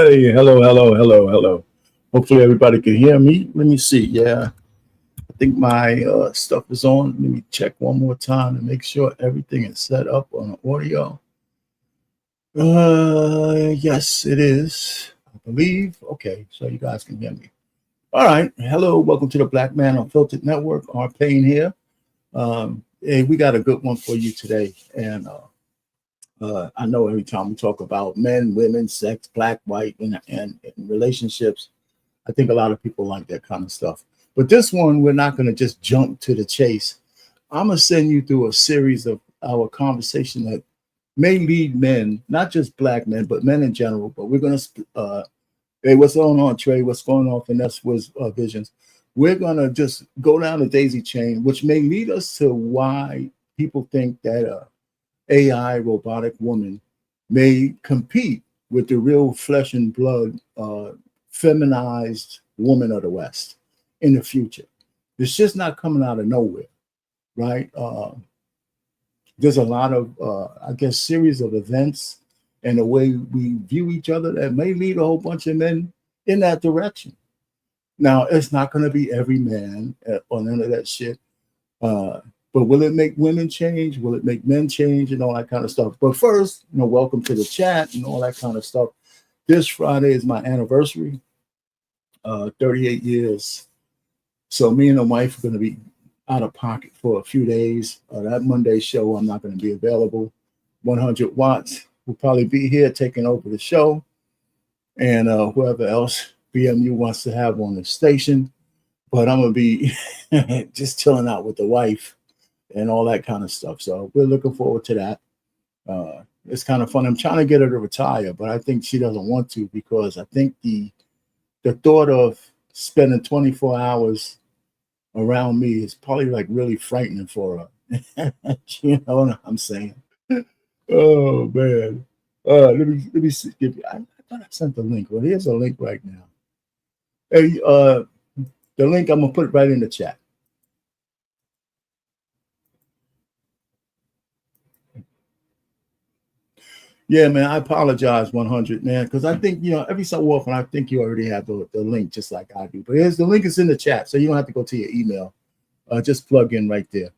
Hey, hello, hello, hello, hello. Hopefully everybody can hear me. Let me see. Yeah, I think my stuff is on. Let me check one more time to make sure everything is set up on audio. Yes, it is. I believe. Okay, so you guys can hear me. All right. Hello, welcome to the Black Man Unfiltered Network. Our Payne here. Hey, we got a good one for you today, and I know every time we talk about men, women, sex, black, white, and relationships, I think a lot of people like that kind of stuff. But this one, we're not going to just jump to the chase. I'm going to send you through a series of our conversation that may lead men, not just black men, but men in general. But we're going to, hey, what's going on, Trey? What's going on, Finesse was Visions? We're going to just go down the daisy chain, which may lead us to why people think that AI robotic woman may compete with the real flesh and blood feminized woman of the West in the future. It's just not coming out of nowhere, right? There's a lot of, I guess, series of events and the way we view each other that may lead a whole bunch of men in that direction. Now, it's not going to be every man or none of that shit. But will it make women change? Will it make men change and all that kind of stuff? But first, welcome to the chat and all that kind of stuff. This Friday is my anniversary, 38 years. So me and the wife are going to be out of pocket for a few days. That Monday show, I'm not going to be available. 100 Watts will probably be here taking over the show. And whoever else BMU wants to have on the station. But I'm going to be just chilling out with the wife and all that kind of stuff. So we're looking forward to that. It's kind of fun. I'm trying to get her to retire, but I think she doesn't want to because I think the thought of spending 24 hours around me is probably like really frightening for her. You know what I'm saying? Oh man. Let me see. I thought I sent the link. Well, here's a link right now. Hey, the link I'm gonna put it right in the chat. Yeah, man, I apologize 100, man, because I think, every so often, I think you already have the link just like I do. But here's the link is in the chat, so you don't have to go to your email. Just plug in right there.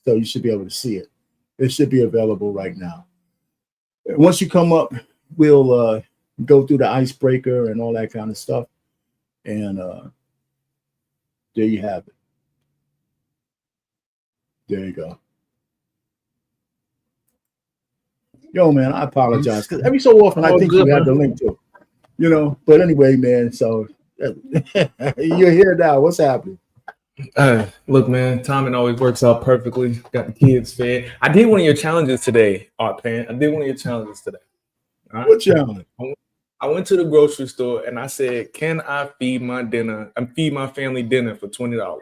So you should be able to see it. It should be available right now. Once you come up, we'll go through the icebreaker and all that kind of stuff. And there you have it. There you go. Yo, man, I apologize because every so often I think you have the link to it, But anyway, man, so you're here now. What's happening? Look, man, timing always works out perfectly. Got the kids fed. I did one of your challenges today, Art Pan. I did one of your challenges today. Right? What challenge? I went to the grocery store and I said, "Can I feed my dinner? And feed my family dinner for $20?"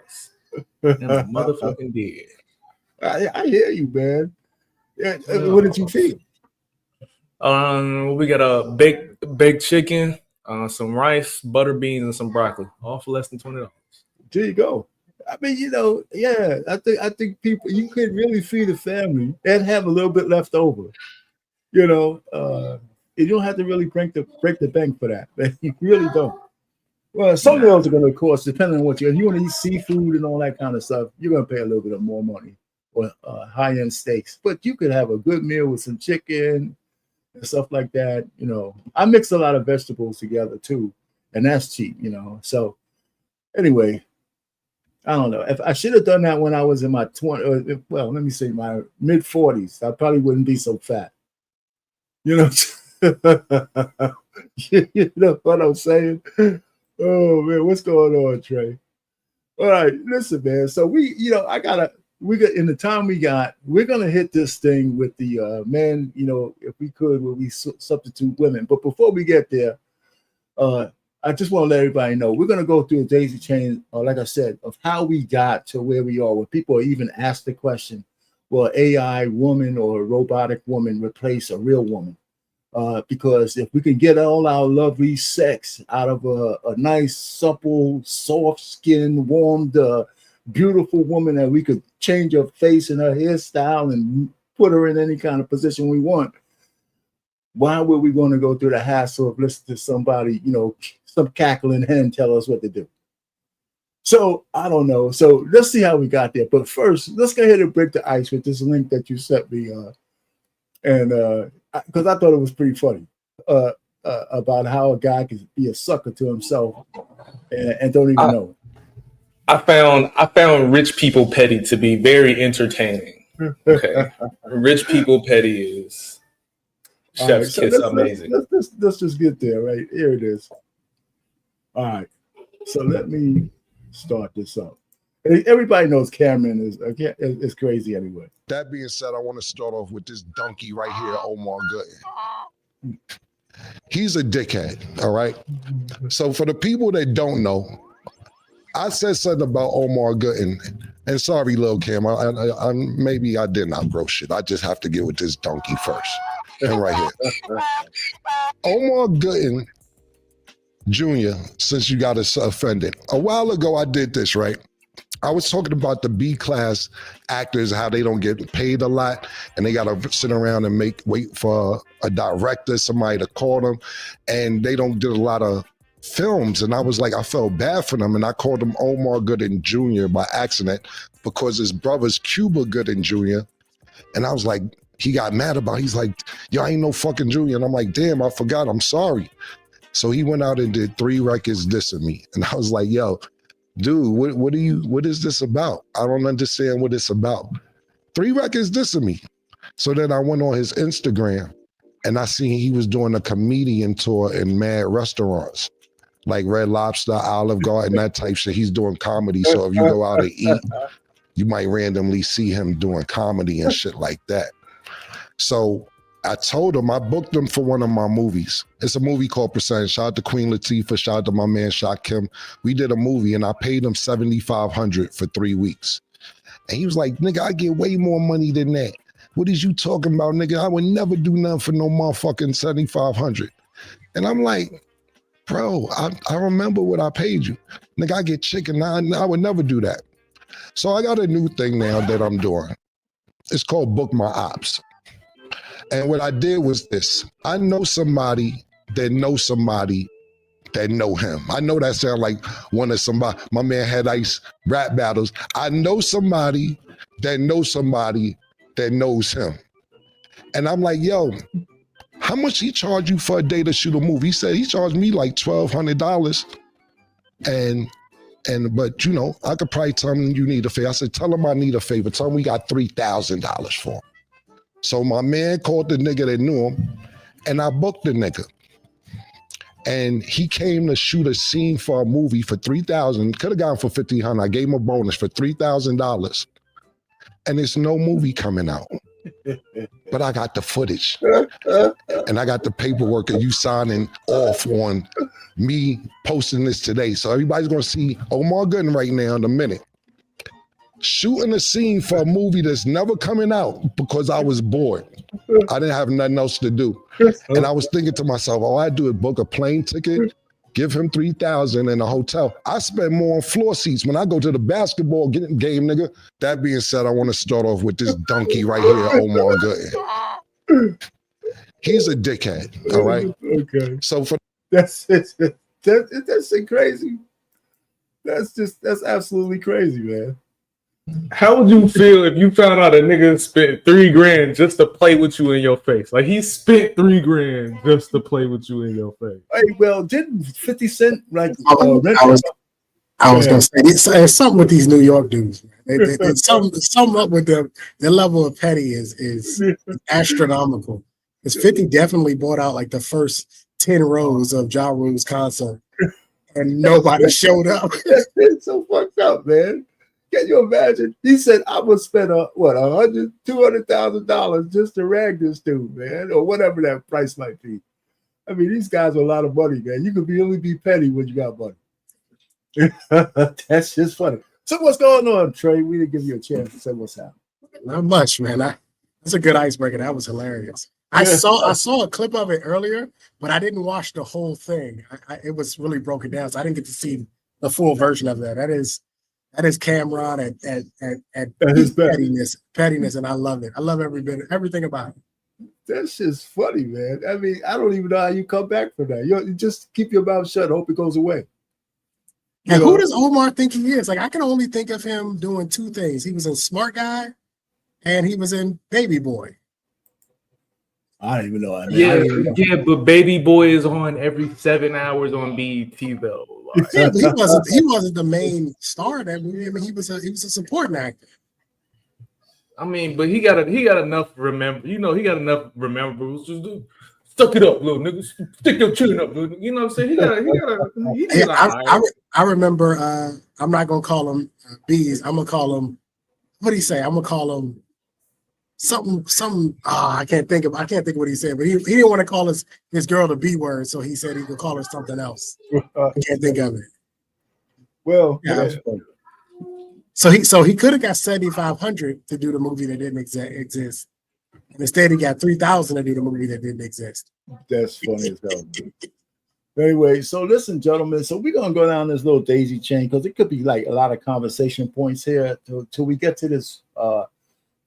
And I motherfucking did. I hear you, man. Yeah, what did you feed? We got a baked chicken, some rice, butter beans, and some broccoli, all for less than $20. There you go. I mean, yeah. I think people you could really feed a family and have a little bit left over. You don't have to really break the bank for that. You really don't. Well, some meals are going to cost, depending on what if you want to eat seafood and all that kind of stuff, you're going to pay a little bit of more money or high-end steaks. But you could have a good meal with some chicken and stuff like that. I mix a lot of vegetables together too, and that's cheap. So anyway, I don't know. If I should have done that when I was in my 20s, well, let me say my mid 40s, I probably wouldn't be so fat. You know what I'm saying? Oh man, what's going on, Trey? All right, listen, man. So we got in the time we got, we're gonna hit this thing with the men. If we could, will we substitute women? But before we get there, I just want to let everybody know we're going to go through a daisy chain, like I said, of how we got to where we are. When people even ask the question, will AI woman or a robotic woman replace a real woman? Because if we can get all our lovely sex out of a nice, supple, soft-skinned, warmed, beautiful woman that we could change her face and her hairstyle and put her in any kind of position we want, why were we going to go through the hassle of listening to somebody, some cackling hen tell us what to do? So I don't know. So let's see how we got there. But first, let's go ahead and break the ice with this link that you sent me, and because I thought it was pretty funny about how a guy can be a sucker to himself and don't even know it. I found Rich People Petty to be very entertaining. Okay, Rich People Petty is chef's kiss amazing. Let's just get there. Right here it is. All right, so let me start this up. Everybody knows Cameron is crazy anyway. That being said, I want to start off with this donkey right here, Omar Gooding. He's a dickhead, all right? So for the people that don't know, I said something about Omar Gooding, and sorry, Lil Cam, I maybe I didn't outgrow shit. I just have to get with this donkey first. And right here. Omar Gooding Jr., since you got us offended. A while ago, I did this, right? I was talking about the B-class actors, how they don't get paid a lot, and they got to sit around and wait for a director, somebody to call them, and they don't do a lot of films. And I was like, I felt bad for them, and I called him Omar Gooding Jr. by accident because his brother's Cuba Gooding Jr., and I was like, he got mad about it. He's like, yo, I ain't no fucking Junior. And I'm like, damn, I forgot, I'm sorry. So he went out and did 3 records dissing me. And I was like, yo, dude, what is this about? I don't understand what it's about. 3 records dissing me. So then I went on his Instagram and I seen he was doing a comedian tour in mad restaurants, like Red Lobster, Olive Garden, that type shit. He's doing comedy. So if you go out and eat, you might randomly see him doing comedy and shit like that. So I told him, I booked him for one of my movies. It's a movie called Percentage. Shout out to Queen Latifah, shout out to my man Shaq Kim. We did a movie and I paid him $7,500 for 3 weeks. And he was like, nigga, I get way more money than that. What is you talking about, nigga? I would never do nothing for no motherfucking $7,500. And I'm like, bro, I remember what I paid you. Nigga, I get chicken. I would never do that. So I got a new thing now that I'm doing. It's called Book My Ops. And what I did was this. I know somebody that knows somebody that know him. I know that sound like one of somebody, my man Head Ice rap battles. I know somebody that knows somebody that knows him. And I'm like, yo, how much he charge you for a day to shoot a movie? He said he charged me like $1,200. But you know, I could probably tell him you need a favor. I said, tell him I need a favor. Tell him we got $3,000 for him. So my man called the nigga that knew him, and I booked the nigga. And he came to shoot a scene for a movie for $3,000. Could have gotten for $1,500. I gave him a bonus for $3,000. And there's no movie coming out. But I got the footage. And I got the paperwork of you signing off on me posting this today. So everybody's gonna see Omar Gooding right now in a minute. Shooting a scene for a movie that's never coming out because I was bored. I didn't have nothing else to do. And I was thinking to myself, all I do is book a plane ticket, give him $3,000 in a hotel. I spend more on floor seats when I go to the basketball game, nigga. That being said, I want to start off with this donkey right here, Omar Gooding. He's a dickhead, all right? Okay. So for that's crazy. That's absolutely crazy, man. How would you feel if you found out a nigga spent $3,000 just to play with you in your face? Like he spent $3,000 just to play with you in your face. Hey, well, didn't 50 Cent like? I was gonna say it's something with these New York dudes. It's something up with them. Their level of petty is astronomical. Because 50 definitely bought out like the first 10 rows of Ja Rule's concert, and nobody showed up. It's so fucked up, man. Can you imagine? He said, I would spend $200,000 just to rag this dude, man, or whatever that price might be. I mean, these guys are a lot of money, man. You could only be petty when you got money. That's just funny. So what's going on, Trey? We didn't give you a chance to say what's happening. Not much, man. That's a good icebreaker. That was hilarious. I saw a clip of it earlier, but I didn't watch the whole thing. It was really broken down, so I didn't get to see the full version of that. That is Cameron at his pettiness, and I love it. I love everything about it. That shit's funny, man. I mean, I don't even know how you come back from that. You just keep your mouth shut. Hope it goes away. And who does Omar think he is? Like, I can only think of him doing two things. He was in Smart Guy, and he was in Baby Boy. I don't even know. Yeah, but Baby Boy is on every 7 hours on BET though. Like, Yeah, but he wasn't the main star of that movie. I mean, he was a supporting actor. I mean, but he got enough he got enough remembers. Just stuck it up, little nigga. Stick your chin up, little. You know what I'm saying? I remember. I'm not gonna call him bees. I'm gonna call him. What do you say? I'm gonna call him something. I can't think of what he said. But he didn't want to call his girl the B word, so he said he could call her something else. I can't think of it. Well, yeah. That's funny. So he could have got 7,500 to do the movie that didn't exist. And instead he got 3,000 to do the movie that didn't exist. That's funny as hell. Anyway, so listen, gentlemen. So we're gonna go down this little daisy chain because it could be like a lot of conversation points here till we get to this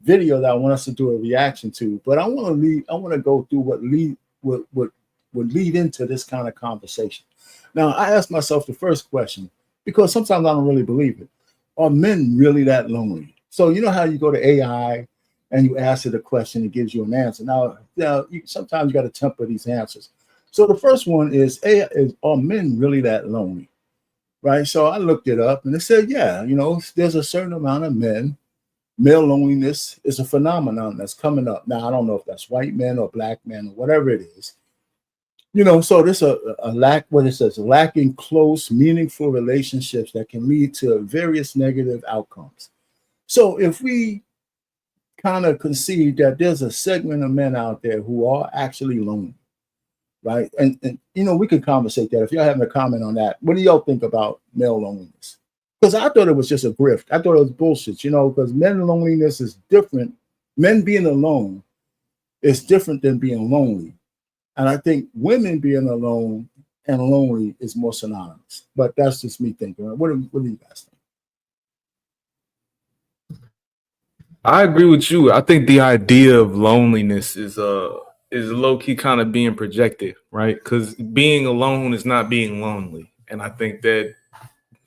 video that I want us to do a reaction to. But I want to go through what would lead into this kind of conversation. Now, I asked myself the first question because sometimes I don't really believe it. Are men really that lonely? So you know how you go to AI and you ask it a question, it gives you an answer. Now sometimes you got to temper these answers. So the first one is are men really that lonely? Right? So I looked it up and it said, yeah, there's a certain amount of men. Male loneliness is a phenomenon that's coming up. Now, I don't know if that's white men or black men or whatever it is. So there's a lack, what it says, lacking close, meaningful relationships that can lead to various negative outcomes. So if we kind of concede that there's a segment of men out there who are actually lonely, right? And we could conversate that. If y'all having a comment on that, what do y'all think about male loneliness? Because I thought it was just a grift. I thought it was bullshit, because men loneliness is different. Men being alone is different than being lonely. And I think women being alone and lonely is more synonymous. But that's just me thinking. What do you guys think? I agree with you. I think the idea of loneliness is low key kind of being projected, right? Because being alone is not being lonely, and I think that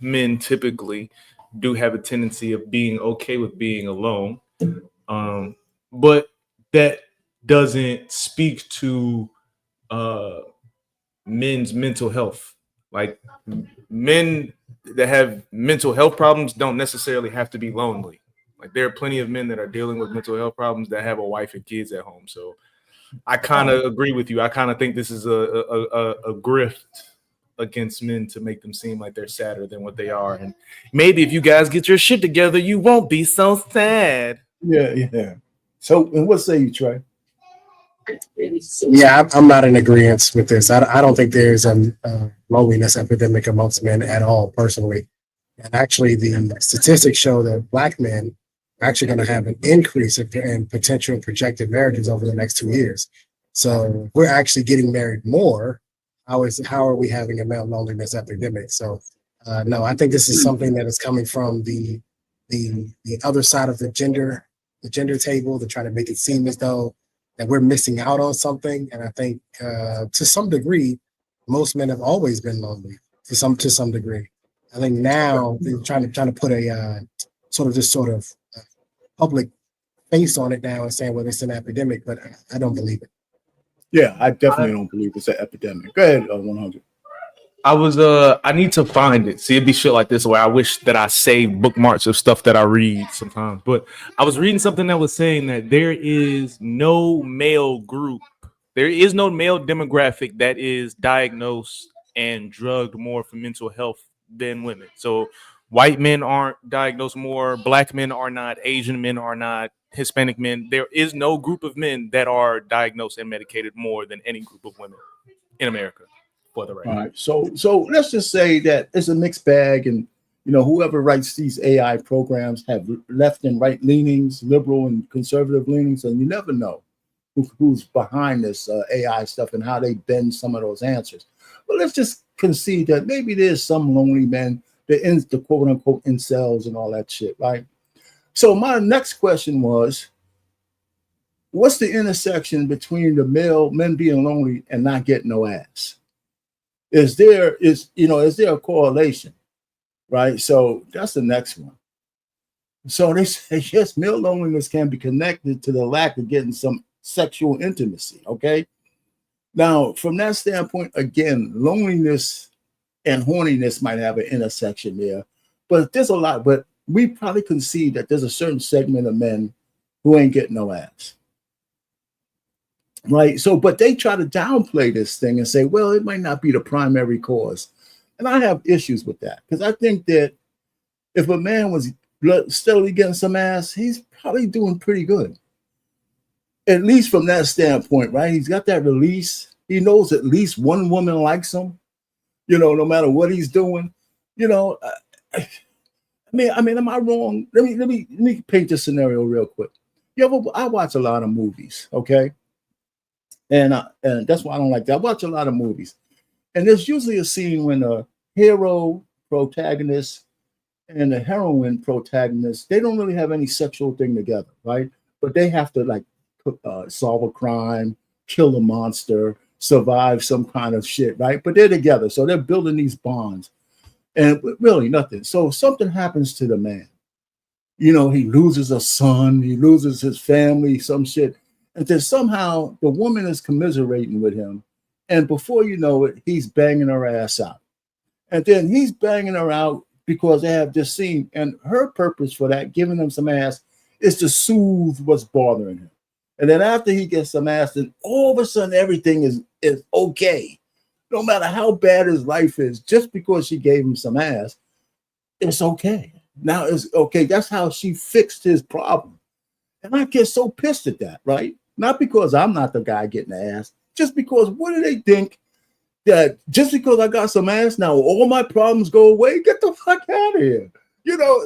men typically do have a tendency of being okay with being alone, but that doesn't speak to men's mental health. Like, men that have mental health problems don't necessarily have to be lonely. Like, there are plenty of men that are dealing with mental health problems that have a wife and kids at home. So I kind of agree with you. I kind of think this is a grift against men to make them seem like they're sadder than what they are. And maybe if you guys get your shit together, you won't be so sad. Yeah. So, and what say you, Trey? Yeah, I'm not in agreement with this. I don't think there's a loneliness epidemic amongst men at all, personally. And actually, the statistics show that Black men are actually going to have an increase in potential projected marriages over the next 2 years. So we're actually getting married more. How are we having a male loneliness epidemic? So no, I think this is something that is coming from the other side of the gender table to try to make it seem as though that we're missing out on something. And I think to some degree, most men have always been lonely to some degree. I think now they're trying to put a sort of public face on it now and saying, well, it's an epidemic, but I don't believe it. Yeah, I definitely don't believe it's an epidemic. Go ahead, 100. I need to find it. See, it'd be shit like this where I wish that I saved bookmarks of stuff that I read sometimes. But I was reading something that was saying that there is no male group, there is no male demographic that is diagnosed and drugged more for mental health than women. So white men aren't diagnosed more, black men are not, Asian men are not, Hispanic men. There is no group of men that are diagnosed and medicated more than any group of women in America. For the right. All right. So let's just say that it's a mixed bag, and whoever writes these AI programs have left and right leanings, liberal and conservative leanings, and you never know who's behind this AI stuff and how they bend some of those answers. But let's just concede that maybe there's some lonely men, the quote unquote incels and all that shit, right? So my next question was, what's the intersection between the men being lonely and not getting no ass? Is there a correlation? Right. So that's the next one. So they say, yes, male loneliness can be connected to the lack of getting some sexual intimacy. Okay. Now, from that standpoint, again, loneliness and horniness might have an intersection there, but there's a lot. But we probably concede that there's a certain segment of men who ain't getting no ass. Right. So, but they try to downplay this thing and say, well, it might not be the primary cause. And I have issues with that because I think that if a man was steadily getting some ass, he's probably doing pretty good. At least from that standpoint, right? He's got that release. He knows at least one woman likes him, no matter what he's doing. I mean, am I wrong? Let me paint this scenario real quick. I watch a lot of movies, okay? And that's why I don't like that. I watch a lot of movies. And there's usually a scene when a hero protagonist and the heroine protagonist, they don't really have any sexual thing together, right? But they have to solve a crime, kill a monster, survive some kind of shit, right? But they're together. So they're building these bonds and really nothing. So something happens to the man. He loses a son, he loses his family, some shit. And then somehow the woman is commiserating with him. And before you know it, he's banging her ass out. And then he's banging her out because they have this scene. And her purpose for that, giving him some ass, is to soothe what's bothering him. And then after he gets some ass, then all of a sudden everything is okay. No matter how bad his life is, just because she gave him some ass, it's okay. Now it's okay. That's how she fixed his problem. And I get so pissed at that, right? Not because I'm not the guy getting the ass, just because what do they think that just because I got some ass, now all my problems go away? Get the fuck out of here.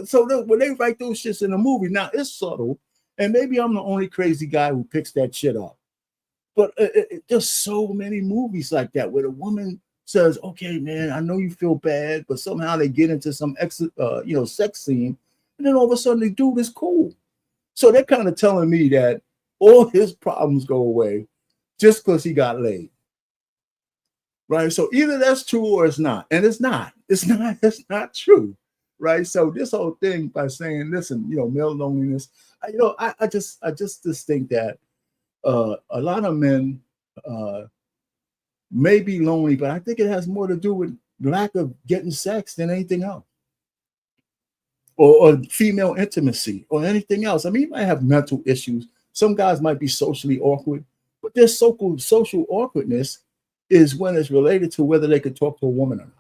So when they write those shits in a movie, now it's subtle, and maybe I'm the only crazy guy who picks that shit up. But there's so many movies like that where the woman says, okay, man, I know you feel bad, but somehow they get into some sex scene, and then all of a sudden the dude is cool. So they're kind of telling me that all his problems go away just because he got laid. Right. So either that's true or it's not. And it's not true. Right. So this whole thing by saying, listen, male loneliness, I just think that a lot of men may be lonely, but I think it has more to do with lack of getting sex than anything else. Or female intimacy or anything else. I mean, you might have mental issues. Some guys might be socially awkward, but their social awkwardness is when it's related to whether they could talk to a woman or not.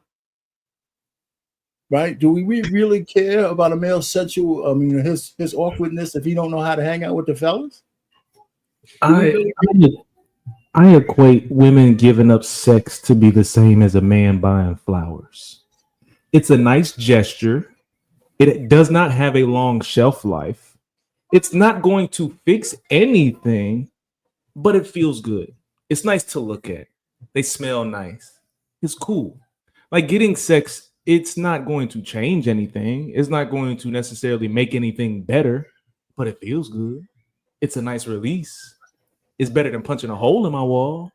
Right? Do we really care about a male his awkwardness if he don't know how to hang out with the fellas? I equate women giving up sex to be the same as a man buying flowers. It's a nice gesture. It does not have a long shelf life. It's not going to fix anything, but it feels good. It's nice to look at. They smell nice. It's cool. Like getting sex, it's not going to change anything. It's not going to necessarily make anything better, but it feels good. It's a nice release. It's better than punching a hole in my wall.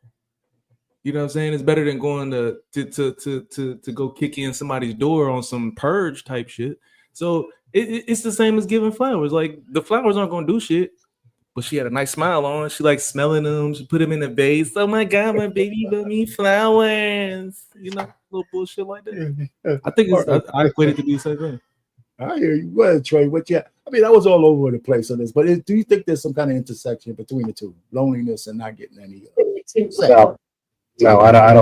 You know what I'm saying? It's better than going to go kick in somebody's door on some purge type shit. So it's the same as giving flowers. Like the flowers aren't gonna do shit, but she had a nice smile on. She likes smelling them. She put them in a vase. Oh my god, my baby bought me flowers. Little bullshit like that. I think I equate it to be the same thing. I hear you. Go ahead, Trey. I was all over the place on this, but do you think there's some kind of intersection between the two, loneliness and not getting any? No, I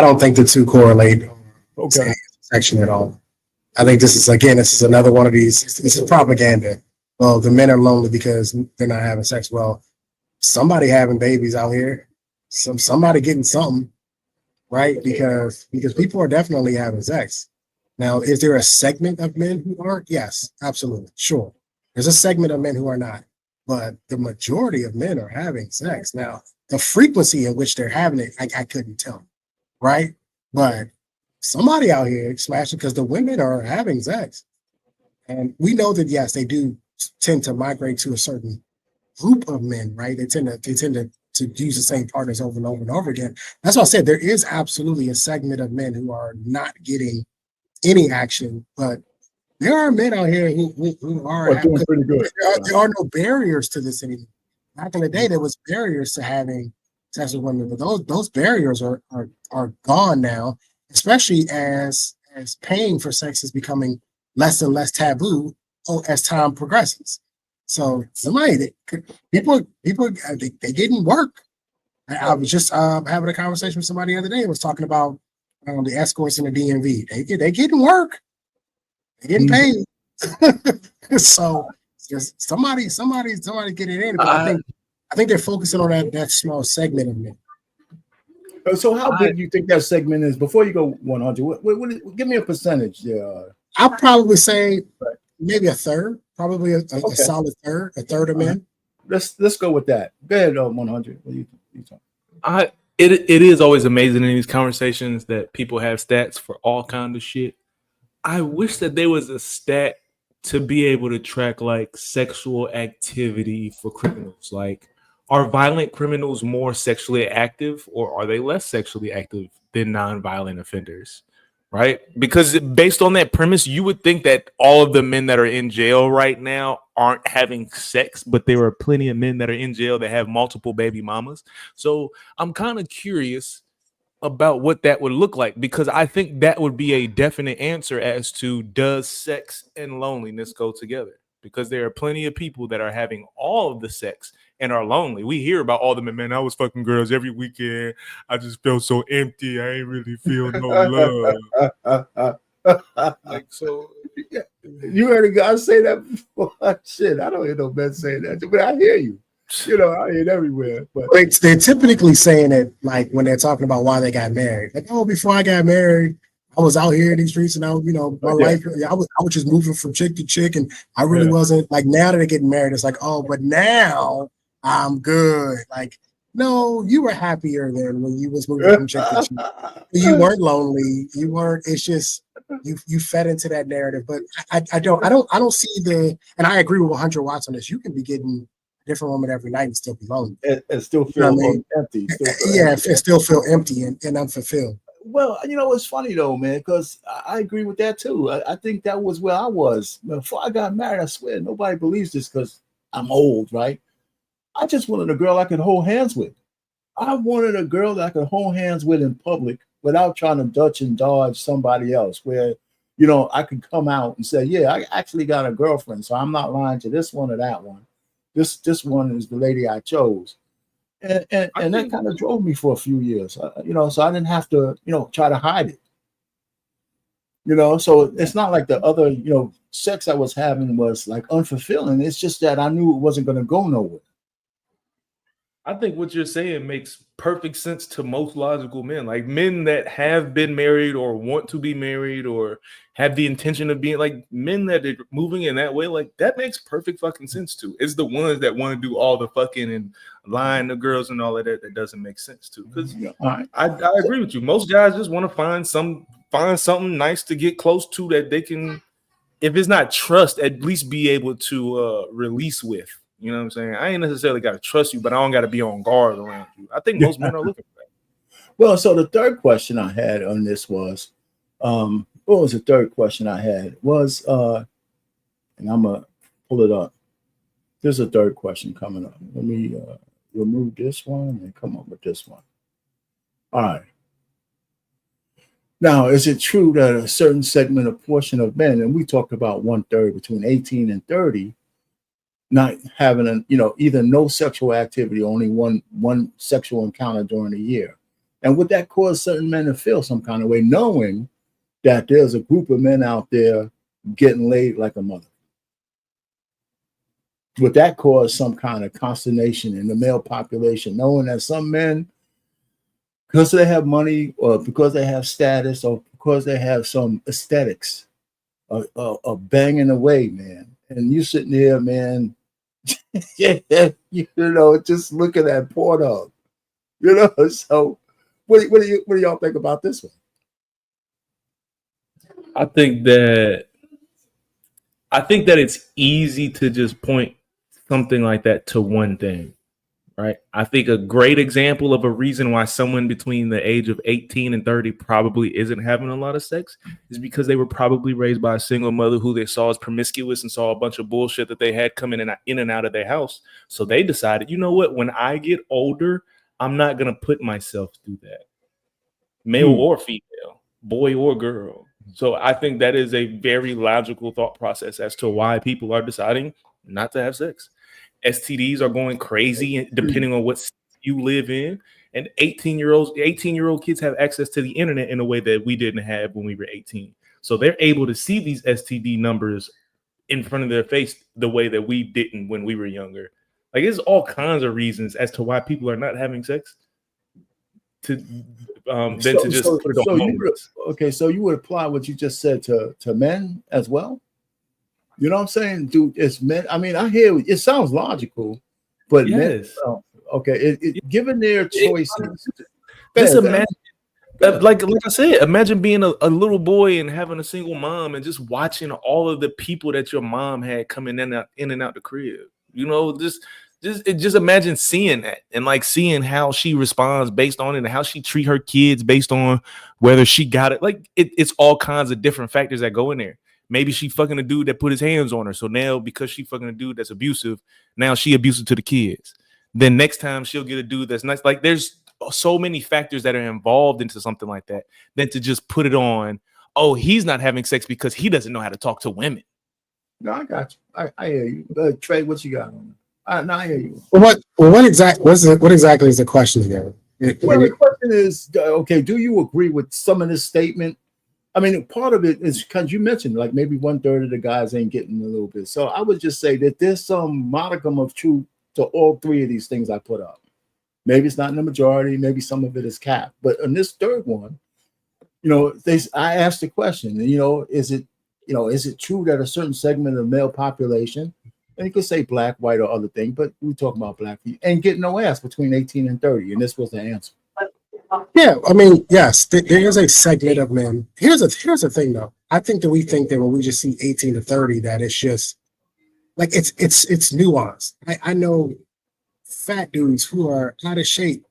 don't think the two correlate. Okay, intersection at all. I think this is another one of these. This is propaganda. Well, the men are lonely because they're not having sex. Well, somebody having babies out here, somebody getting something, right? Because people are definitely having sex. Now, is there a segment of men who aren't? Yes, absolutely, sure. There's a segment of men who are not, but the majority of men are having sex. Now, the frequency in which they're having it, I couldn't tell, right? But somebody out here smashing because the women are having sex. And we know that, yes, they do tend to migrate to a certain group of men, right? They tend to use the same partners over and over and over again. That's why I said there is absolutely a segment of men who are not getting any action, but there are men out here who are doing pretty good. there are no barriers to this anymore. Back in the day, there was barriers to having sex with women, but those barriers are gone now, especially as paying for sex is becoming less and less taboo as time progresses. So people they getting work. I was just having a conversation with somebody the other day. It was talking about the escorts in the DMV. They getting work. They getting paid. So just somebody get it in. But I think they're focusing on that small segment of men. So how big do you think that segment is? Before you go 100, give me a percentage there. I'll probably say maybe a third, probably a solid third, a third of men. Let's go with that. Go ahead, 100. What do you think? It is always amazing in these conversations that people have stats for all kind of shit. I wish that there was a stat to be able to track like sexual activity for criminals. Like, are violent criminals more sexually active, or are they less sexually active than non-violent offenders? Right? Because based on that premise, you would think that all of the men that are in jail right now aren't having sex, but there are plenty of men that are in jail that have multiple baby mamas. So I'm kind of curious about what that would look like, because I think that would be a definite answer as to, does sex and loneliness go together? Because there are plenty of people that are having all of the sex and are lonely. We hear about all the men. Man, I was fucking girls every weekend. I just felt so empty. I ain't really feel no love. Like, so yeah. You heard a guy say that before. Shit, I don't hear no men saying that, but I hear you. You know, I hear it everywhere. But they're typically saying it like when they're talking about why they got married. Like, oh, before I got married, I was out here in these streets, and my life. I was just moving from chick to chick, and I really wasn't. Like, now that they're getting married, it's like, oh, but now I'm good. Like, no, you were happier than when you was moving from chick to chick. You weren't lonely. You weren't. It's just you fed into that narrative. But I don't see the. And I agree with 100 watts on this. You can be getting a different woman every night and still be lonely. And still feel empty. And still feel empty and unfulfilled. Well, it's funny though, man, because I agree with that too. I think that was where I was before I got married. I swear nobody believes this because I'm old, right? I just wanted a girl I could hold hands with. I wanted a girl that I could hold hands with in public without trying to dutch and dodge somebody else. Where, I could come out and say, yeah, I actually got a girlfriend, so I'm not lying to this one or that one. This one is the lady I chose. And that kind of drove me for a few years, so I didn't have to, try to hide it. So it's not like the other, sex I was having was like unfulfilling. It's just that I knew it wasn't going to go nowhere. I think what you're saying makes perfect sense to most logical men, like men that have been married or want to be married or have the intention of being, like men that are moving in that way. Like, that makes perfect fucking sense to. It's the ones that want to do all the fucking and lying to girls and all of that doesn't make sense to. Because I agree with you. Most guys just want to find something nice to get close to that they can, if it's not trust, at least be able to release with. You know what I'm saying? I ain't necessarily got to trust you, but I don't got to be on guard around you. I think most men are looking for that. Well, so the third question I had on this was, what was the third question I had? Was, and I'm going to pull it up. There's a third question coming up. Let me remove this one and come up with this one. All right. Now, is it true that a certain segment, a portion of men, and we talked about 1/3 between 18 and 30, not having either no sexual activity, only one sexual encounter during the year, and would that cause certain men to feel some kind of way, knowing that there's a group of men out there getting laid like a mother? Would that cause some kind of consternation in the male population, knowing that some men, because they have money or because they have status or because they have some aesthetics, are banging away, man? And you sitting there, man, just looking at Pornhub, So, what do y'all think about this one? I think that it's easy to just point something like that to one thing, right? I think a great example of a reason why someone between the age of 18 and 30 probably isn't having a lot of sex is because they were probably raised by a single mother who they saw as promiscuous and saw a bunch of bullshit that they had coming in and out of their house. So they decided, you know what, when I get older, I'm not going to put myself through that. Male or female, boy or girl. So I think that is a very logical thought process as to why people are deciding not to have sex. STDs are going crazy depending on what you live in. And 18-year-old kids have access to the internet in a way that we didn't have when we were 18. So they're able to see these STD numbers in front of their face the way that we didn't when we were younger. Like, there's all kinds of reasons as to why people are not having sex to just put it on. Okay, so you would apply what you just said to men as well? You know what I'm saying? Dude, it's men. I mean, I hear it sounds logical, but yes. Men, okay, given their choices. Just imagine, like I said, imagine being a little boy and having a single mom and just watching all of the people that your mom had coming in and out the crib. You know, just imagine seeing that and like seeing how she responds based on it and how she treat her kids based on whether she got it. Like it's all kinds of different factors that go in there. Maybe she fucking a dude that put his hands on her. So now because she fucking a dude that's abusive, now she abusive to the kids. Then next time she'll get a dude that's nice. Like there's so many factors that are involved into something like that than to just put it on, oh, he's not having sex because he doesn't know how to talk to women. No, I got you. I hear you. Trey, what you got on it? No, I hear you. What exactly is the question again? Well, the question is, okay, do you agree with some of this statement? I mean, part of it is because you mentioned like maybe 1/3 of the guys ain't getting a little bit. So I would just say that there's some modicum of truth to all three of these things I put up. Maybe it's not in the majority, maybe some of it is capped. But on this third one, you know, I asked the question, you know, is it true that a certain segment of the male population, and you could say black, white, or other thing, but we talk about black people, ain't getting no ass between 18 and 30, and this was the answer. Yeah, I mean, yes, there is a segment of men. Here's the thing, though. I think that we think that when we just see 18 to 30, that it's just like it's nuanced. I know fat dudes who are out of shape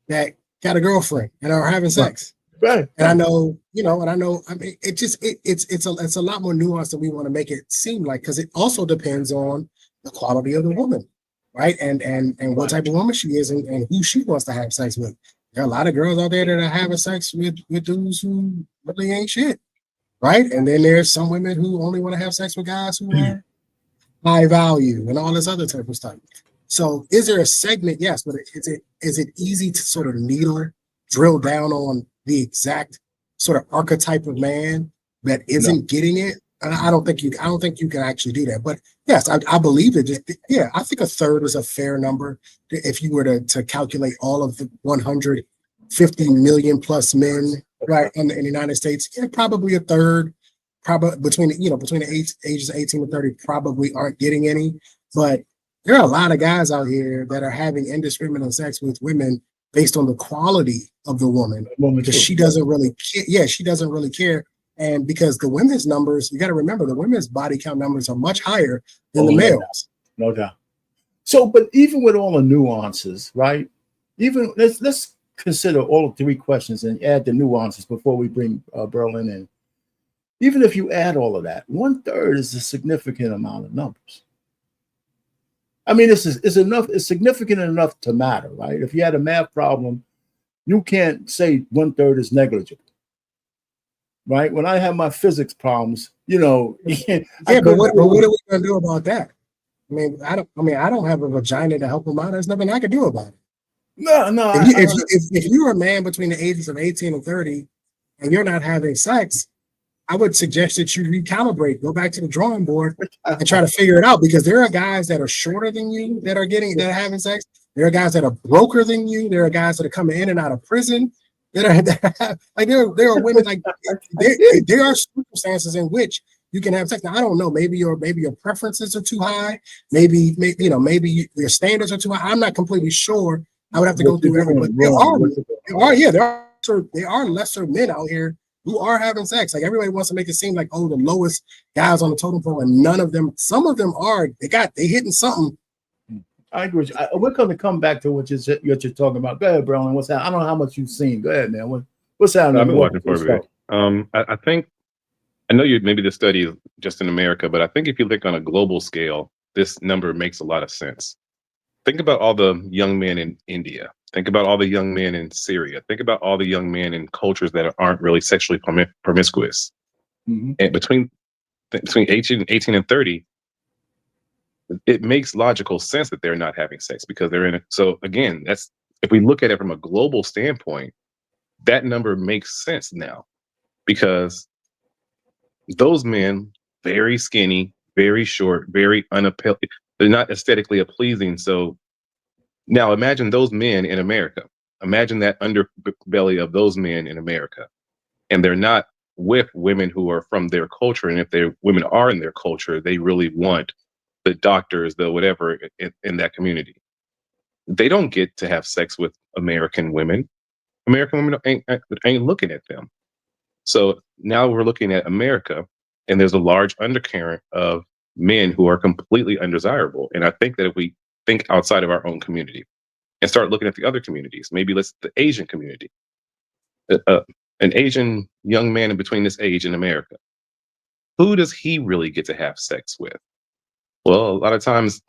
that got a girlfriend and are having sex. Right. And I know, I mean, it's a lot more nuanced than we want to make it seem like, because it also depends on the quality of the woman, right? And what type of woman she is and who she wants to have sex with. There are a lot of girls out there that are having sex with dudes who really ain't shit, right? And then there's some women who only want to have sex with guys who are high value and all this other type of stuff. So is there a segment? Yes, but is it easy to sort of drill down on the exact sort of archetype of man that isn't getting it? I don't think you can actually do that. But yes, I believe it. I think 1/3 is a fair number if you were to calculate all of the 150 million plus men, right, in the United States. Yeah, probably 1/3, probably between the ages of 18 to 30 probably aren't getting any. But there are a lot of guys out here that are having indiscriminate sex with women based on the quality of the woman, because she doesn't really care. Yeah, she doesn't really care. And because the women's numbers, you got to remember, the women's body count numbers are much higher than the males. No doubt. So, but even with all the nuances, right? Even let's consider all three questions and add the nuances before we bring Berlin in. Even if you add all of that, 1/3 is a significant amount of numbers. I mean, it's enough. It's significant enough to matter, right? If you had a math problem, you can't say 1/3 is negligible. Right? When I have my physics problems, you know, but what are we gonna do about that? I mean, I don't have a vagina to help them out. There's nothing I can do about it. No. If you're a man between the ages of 18 and 30 and you're not having sex, I would suggest that you recalibrate, go back to the drawing board and try to figure it out, because there are guys that are shorter than you that are having sex. There are guys that are broker than you. There are guys that are coming in and out of prison. There are women, like there are circumstances in which you can have sex. Now, I don't know, maybe your preferences are too high, maybe your standards are too high. I'm not completely sure. I would have to go through everything. There are lesser men out here who are having sex. Like, everybody wants to make it seem like, oh, the lowest guys on the totem pole, and none of them. Some of them are. They hitting something I agree. We're going to come back to what you're talking about. Go ahead, Brown. What's that? I don't know how much you've seen. Go ahead, man. What's happening? I've been Welcome watching to for the a bit. I think I know you maybe the study is just in America, but I think if you look on a global scale, this number makes a lot of sense. Think about all the young men in India. Think about all the young men in Syria. Think about all the young men in cultures that aren't really sexually promiscuous. Mhm. And between 18 and 30, it makes logical sense that they're not having sex because they're in it. So again, that's if we look at it from a global standpoint, that number makes sense now because those men, very skinny, very short, very unappealing, they're not aesthetically pleasing. So now imagine those men in America. Imagine that underbelly of those men in America. And they're not with women who are from their culture. And if they women are in their culture, they really want the doctors, the whatever in that community. They don't get to have sex with American women. American women ain't looking at them. So now we're looking at America, and there's a large undercurrent of men who are completely undesirable. And I think that if we think outside of our own community and start looking at the other communities, maybe let's the Asian community, an Asian young man in between this age in America, who does he really get to have sex with? Well, a lot of times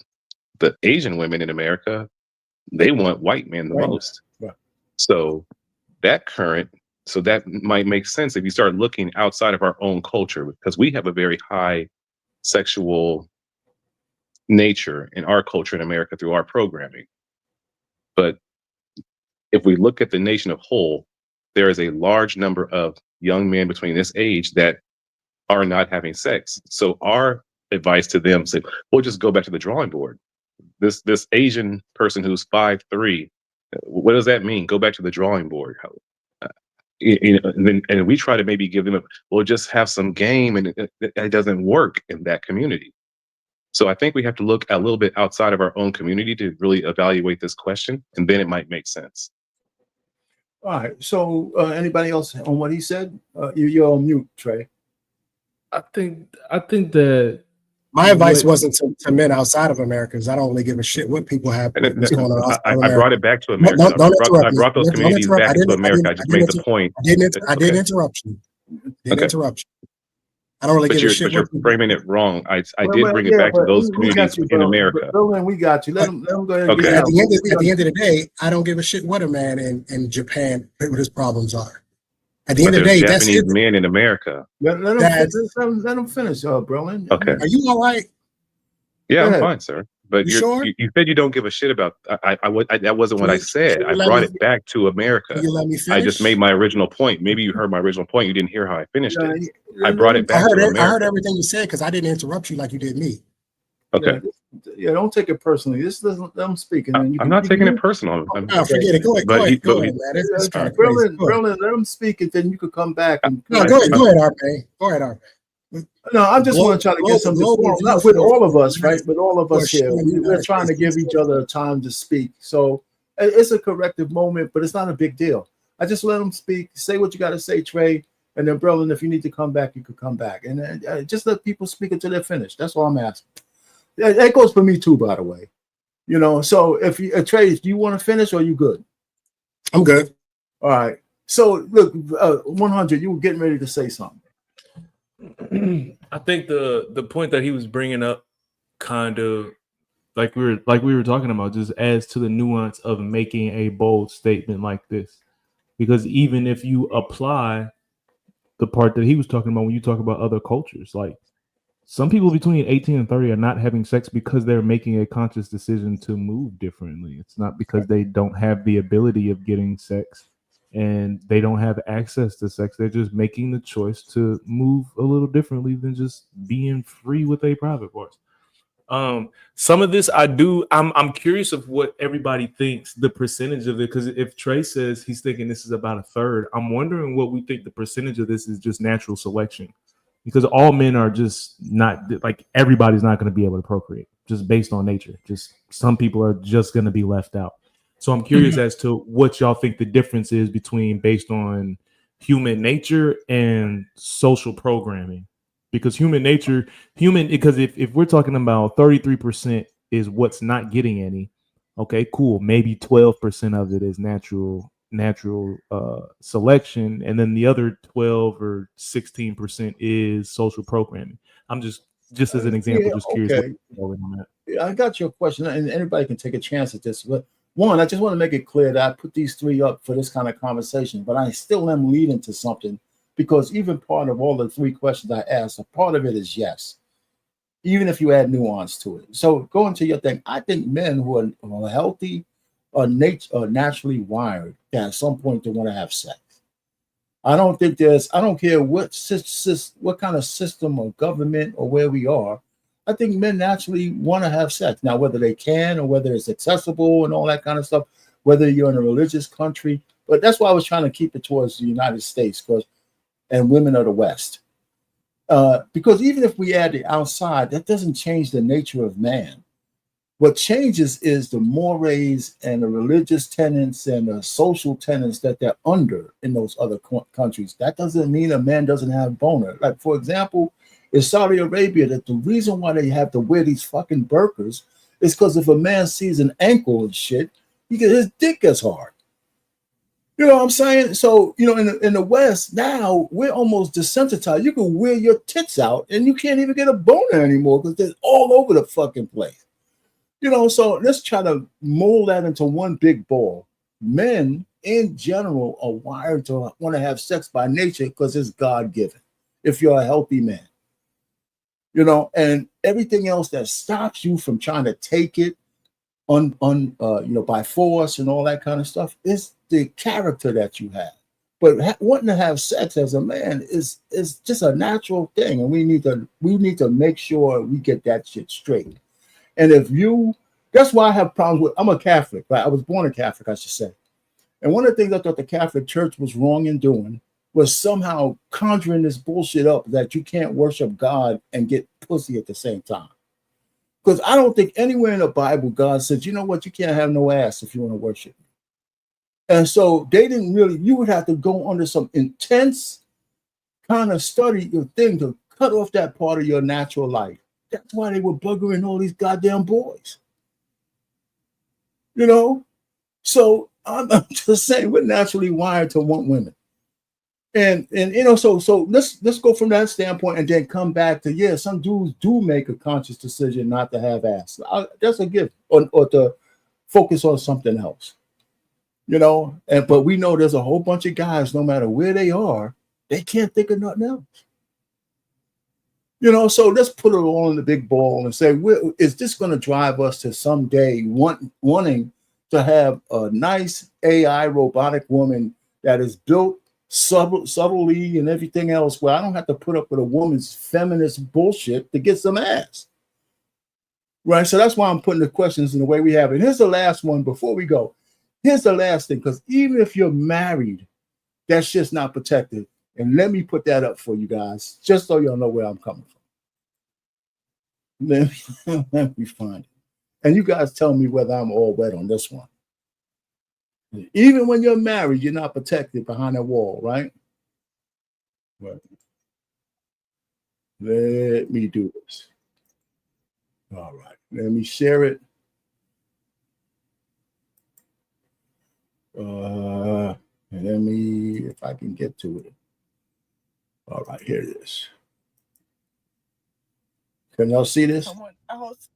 the Asian women in America, they want white men the Right. most. Right. So that might make sense if you start looking outside of our own culture, because we have a very high sexual nature in our culture in America through our programming. But if we look at the nation of whole, there is a large number of young men between this age that are not having sex. So our advice to them is, we'll just go back to the drawing board. This Asian person who's 5'3", what does that mean? Go back to the drawing board. And we try to maybe give them we'll just have some game, and it doesn't work in that community. So I think we have to look a little bit outside of our own community to really evaluate this question, and then it might make sense. All right. So, anybody else on what he said? You're on mute, Trey. I think that My advice What- wasn't to men outside of America, because I don't really give a shit what people have what's going on outside of I brought America. it back to No, America. don't interrupt I me. brought those Don't communities interrupt. back to America. I just made the point. I didn't Okay. interrupt you. Didn't Okay. interrupt you. I don't really But give a you're shit. but you're what people- framing it wrong. I did Well, bring yeah, it back to but those we got communities you, in bro. America. Berlin, we got you. Let him go ahead and Okay. get it At out. the end of the day, I don't give a shit what a man in Japan what his problems are. At the But end of the there's day, that's Japanese it. men in America. Let him That's- let him finish, Berlin. Okay. Are you all right? Yeah, Go I'm ahead. fine, sir. But You sure? you said you don't give a shit about. That wasn't what I Can said. you I let brought me- it back to America. Can you let me finish? I just made my original point. Maybe you heard my original point. You didn't hear how I finished Yeah, it. I brought it back to I heard America. everything you said because I didn't interrupt you like you did me. Okay. Yeah, don't take it personally. This doesn't. I'm speaking. And you I'm can- not you taking can- it personal. No, forget it. Go ahead, But go ahead, man. Yeah, It's kind of crazy. Berlin, Go ahead. Berlin, let him speak, and then you could come back and. No, go ahead, RP. Go ahead, RP. No, I just want to try to get some decorum, not with all of us, right? With all of us here, we're trying to give each other time to speak. So it's a corrective moment, but it's not a big deal. I just let them speak, say what you got to say, Trey, and then Berlin, if you need to come back, you could come back, and just let people speak until they're finished. That's all I'm asking. That goes for me too, by the way. You know, so if you, Trey, do you want to finish or are you good? I'm good. All right. So look, 100, you were getting ready to say something. I think the point that he was bringing up, kind of like we were talking about, just adds to the nuance of making a bold statement like this. Because even if you apply the part that he was talking about when you talk about other cultures, like some people between 18 and 30 are not having sex because they're making a conscious decision to move differently. It's not because they don't have the ability of getting sex and they don't have access to sex. They're just making the choice to move a little differently than just being free with a private part. Some of this I'm curious of what everybody thinks the percentage of it, because if Trey says he's thinking this is about a third, I'm wondering what we think the percentage of this is just natural selection, because all men are just not, like, everybody's not going to be able to procreate just based on nature. Just some people are just going to be left out. So I'm curious as to what y'all think the difference is between based on human nature and social programming. Because because if we're talking about 33% is what's not getting any, Okay, cool. Maybe 12% of it is natural selection, and then the other 12 or 16% is social programming. I'm just as an example, Yeah, just curious what okay. you're going on that. I got your question, and anybody can take a chance at this. But one, I just want to make it clear that I put these three up for this kind of conversation, but I still am leading to something because even part of all the three questions I asked, a part of it is yes, even if you add nuance to it. So going to your thing, I think men who are healthy are naturally wired that at some point they want to have sex. I don't think I don't care what kind of system or government or where we are. I think men naturally want to have sex. Now, whether they can or whether it's accessible and all that kind of stuff, whether you're in a religious country, but that's why I was trying to keep it towards the United States and women of the West. Because even if we add the outside, that doesn't change the nature of man. What changes is the mores and the religious tenets and the social tenets that they're under in those other countries. That doesn't mean a man doesn't have boner. Like, for example, in Saudi Arabia, that the reason why they have to wear these fucking burqas is because if a man sees an ankle and shit, his dick gets hard. You know what I'm saying? So, in the West, now we're almost desensitized. You can wear your tits out and you can't even get a boner anymore because they're all over the fucking place. So let's try to mold that into one big ball. Men in general are wired to want to have sex by nature because it's God given. If you're a healthy man, and everything else that stops you from trying to take it by force and all that kind of stuff is the character that you have. But wanting to have sex as a man is just a natural thing, and we need to make sure we get that shit straight. And that's why I have problems with. I'm a Catholic, right? I was born a Catholic, I should say. And one of the things I thought the Catholic Church was wrong in doing was somehow conjuring this bullshit up that you can't worship God and get pussy at the same time. Because I don't think anywhere in the Bible God says, you know what, you can't have no ass if you want to worship me. And so they didn't really, you would have to go under some intense kind of study your thing to cut off that part of your natural life. That's why they were buggering all these goddamn boys. So I'm just saying we're naturally wired to want women. And so let's go from that standpoint and then come back to, some dudes do make a conscious decision not to have ass. That's a gift, or to focus on something else. But we know there's a whole bunch of guys, no matter where they are, they can't think of nothing else. So let's put it all in the big ball and say, is this going to drive us to someday wanting to have a nice AI robotic woman that is built subtly and everything else, where I don't have to put up with a woman's feminist bullshit to get some ass? Right. So that's why I'm putting the questions in the way we have it. Here's the last one before we go. Here's the last thing, because even if you're married, that shit's not protected. And let me put that up for you guys, just so y'all know where I'm coming from. Let me find it. And you guys tell me whether I'm all wet on this one. Even when you're married, you're not protected behind a wall, right? But let me do this. All right. Let me share it. And let me, if I can get to it. All right, here it is. Can y'all see this? Someone else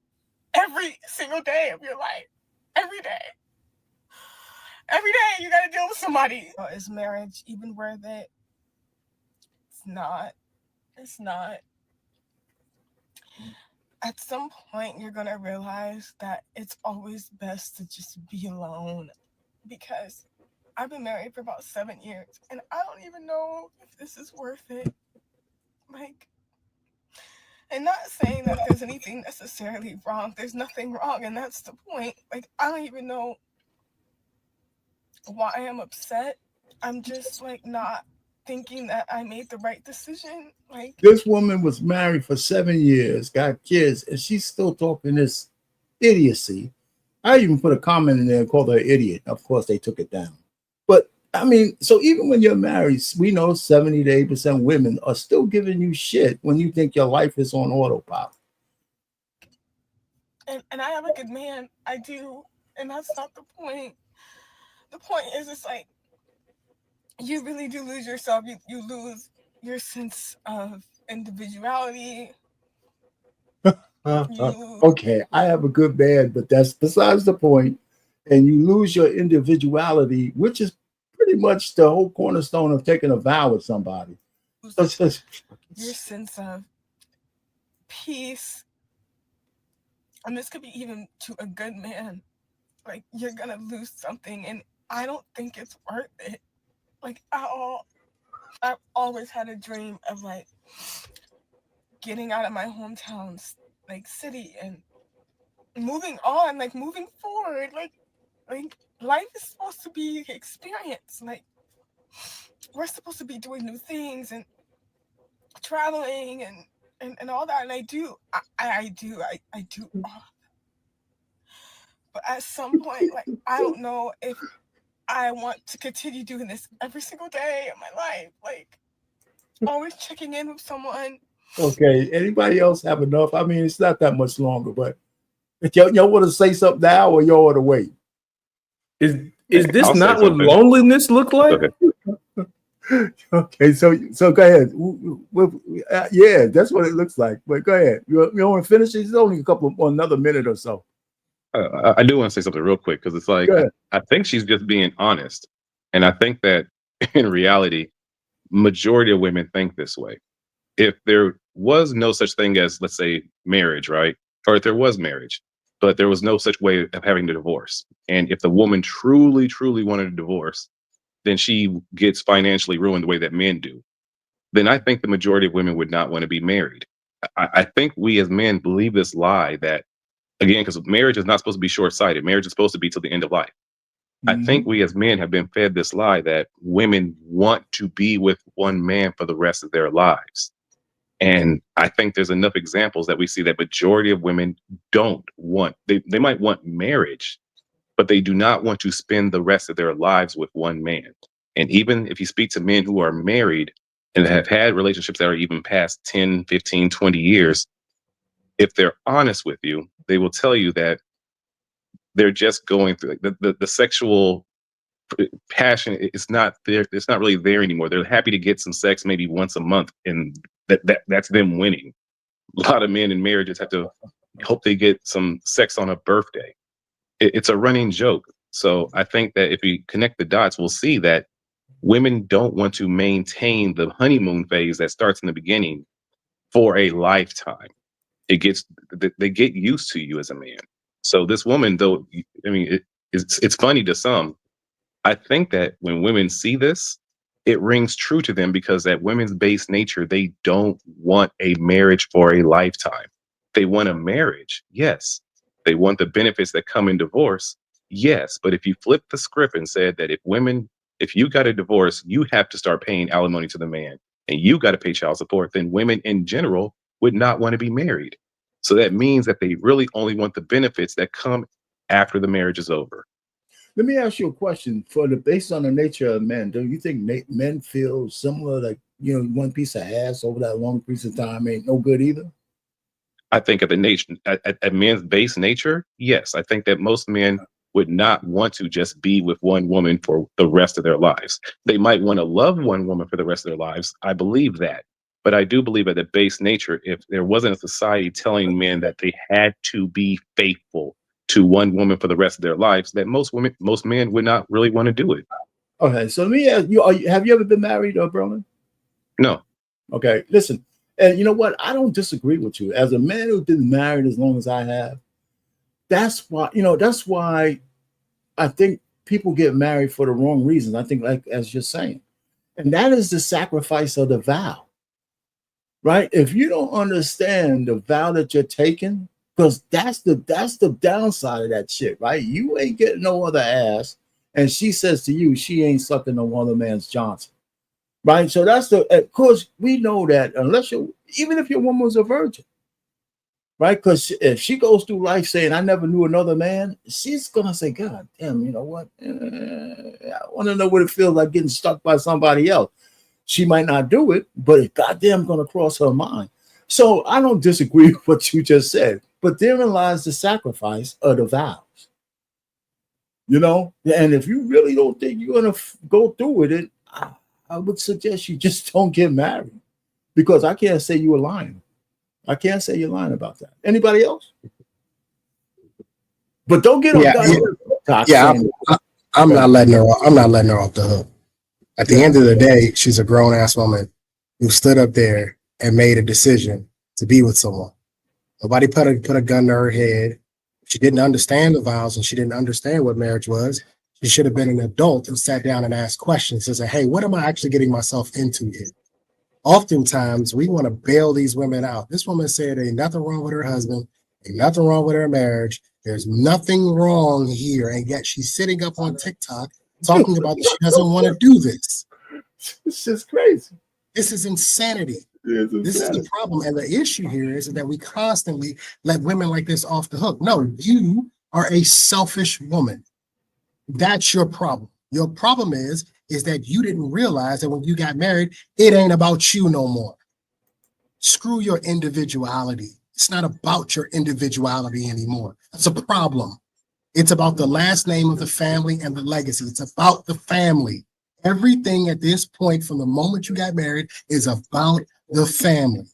every single day of your life. Every day. Every day you gotta deal with somebody. Is marriage even worth it? It's not. It's not. At some point, you're gonna realize that it's always best to just be alone. Because I've been married for about 7 years, and I don't even know if this is worth it. And not saying that there's anything necessarily wrong. There's nothing wrong, and that's the point. I don't even know why I'm upset. I'm just not thinking that I made the right decision. This woman was married for 7 years, got kids, and she's still talking this idiocy. I even put a comment in there and called her an idiot. Of course, they took it down. But I mean, so even when you're married, we know 70 to 80% women are still giving you shit when you think your life is on autopilot. And I have a good man. I do. And that's not the point. The point is, it's like, you really do lose yourself. You lose your sense of individuality. Okay, I have a good man, but that's besides the point. And you lose your individuality, which is pretty much the whole cornerstone of taking a vow with somebody. Your sense of peace, and this could be even to a good man. Like, you're gonna lose something, and I don't think it's worth it. Like, at all. I've always had a dream of like getting out of my hometown, like, city, and moving on, like moving forward. Like life is supposed to be experience. Like, we're supposed to be doing new things and traveling and all that. And I do all. But at some point, like, I don't know if I want to continue doing this every single day of my life. Like, always checking in with someone. Okay, anybody else have enough? I mean, it's not that much longer, but if y'all want to say something now, or y'all want to wait? Is this I'll say not what something. loneliness look like? Okay. Okay, so go ahead. Yeah, that's what it looks like. But go ahead. You want to finish? It's only another minute or so. I do want to say something real quick, because it's like, Go ahead. I think she's just being honest. And I think that in reality, majority of women think this way. If there was no such thing as, let's say, marriage, right? Or if there was marriage, but there was no such way of having a divorce. And if the woman truly, truly wanted a divorce, then she gets financially ruined the way that men do. Then I think the majority of women would not want to be married. I think we as men believe this lie that, again, because marriage is not supposed to be short-sighted. Marriage is supposed to be till the end of life. I think we as men have been fed this lie that women want to be with one man for the rest of their lives. And I think there's enough examples that we see that majority of women don't want, they might want marriage, but they do not want to spend the rest of their lives with one man. And even if you speak to men who are married and have had relationships that are even past 10, 15, 20 years, if they're honest with you, they will tell you that they're just going through the sexual passion is not there. It's not really there anymore. They're happy to get some sex maybe once a month, and that's them winning. A lot of men in marriages have to hope they get some sex on a birthday. It's a running joke. So I think that if we connect the dots, we'll see that women don't want to maintain the honeymoon phase that starts in the beginning for a lifetime. They get used to you as a man. So this woman, though, I mean, it's funny to some. I think that when women see this, it rings true to them, because that women's base nature, they don't want a marriage for a lifetime. They want a marriage, yes. They want the benefits that come in divorce, yes. But if you flip the script and said that if you got a divorce, you have to start paying alimony to the man, and you got to pay child support, then women in general would not want to be married. So that means that they really only want the benefits that come after the marriage is over. Let me ask you a question. Based on the nature of men, do you think men feel similar? Like, one piece of ass over that long piece of time ain't no good either. I think at men's base nature, yes. I think that most men would not want to just be with one woman for the rest of their lives. They might want to love one woman for the rest of their lives. I believe that. But I do believe at the base nature, if there wasn't a society telling men that they had to be faithful to one woman for the rest of their lives, that most men would not really want to do it. Okay, so let me ask you: have you ever been married, Berlin? No. Okay, listen, and you know what? I don't disagree with you. As a man who's been married as long as I have, that's why I think people get married for the wrong reasons. I think, like as you're saying, and that is the sacrifice of the vow, right? If you don't understand the vow that you're taking, because that's the downside of that shit, right? You ain't getting no other ass, and she says to you, she ain't sucking no other man's Johnson, right? So of course, we know that even if your woman was a virgin, right? Because if she goes through life saying, I never knew another man, she's gonna say, God damn, you know what? I want to know what it feels like getting stuck by somebody else. She might not do it, but it's goddamn gonna cross her mind. So I don't disagree with what you just said, but therein lies the sacrifice of the vows, You know, and if you really don't think you're gonna go through with it, I would suggest you just don't get married, because I can't say you were lying. I can't say you're lying about that. Anybody else? But don't get on Yeah, TikTok yeah. saying, I'm not letting her. I'm not letting her off the hook. At the end of the day, she's a grown ass woman who stood up there and made a decision to be with someone. Nobody put a gun to her head. She didn't understand the vows and she didn't understand what marriage was. She should have been an adult and sat down and asked questions and said, hey, what am I actually getting myself into here? Oftentimes, we want to bail these women out. This woman said ain't nothing wrong with her husband, ain't nothing wrong with her marriage. There's nothing wrong here. And yet she's sitting up on TikTok talking about that she doesn't want to do this. it's just crazy. This is insanity. This is the problem. And the issue here is that we constantly let women like this off the hook. No, you are a selfish woman. That's your problem. Your problem is that you didn't realize that when you got married, it ain't about you no more. Screw your individuality. It's not about your individuality anymore. That's a problem. It's about the last name of the family and the legacy. It's about the family. Everything at this point, from the moment you got married, is about the family.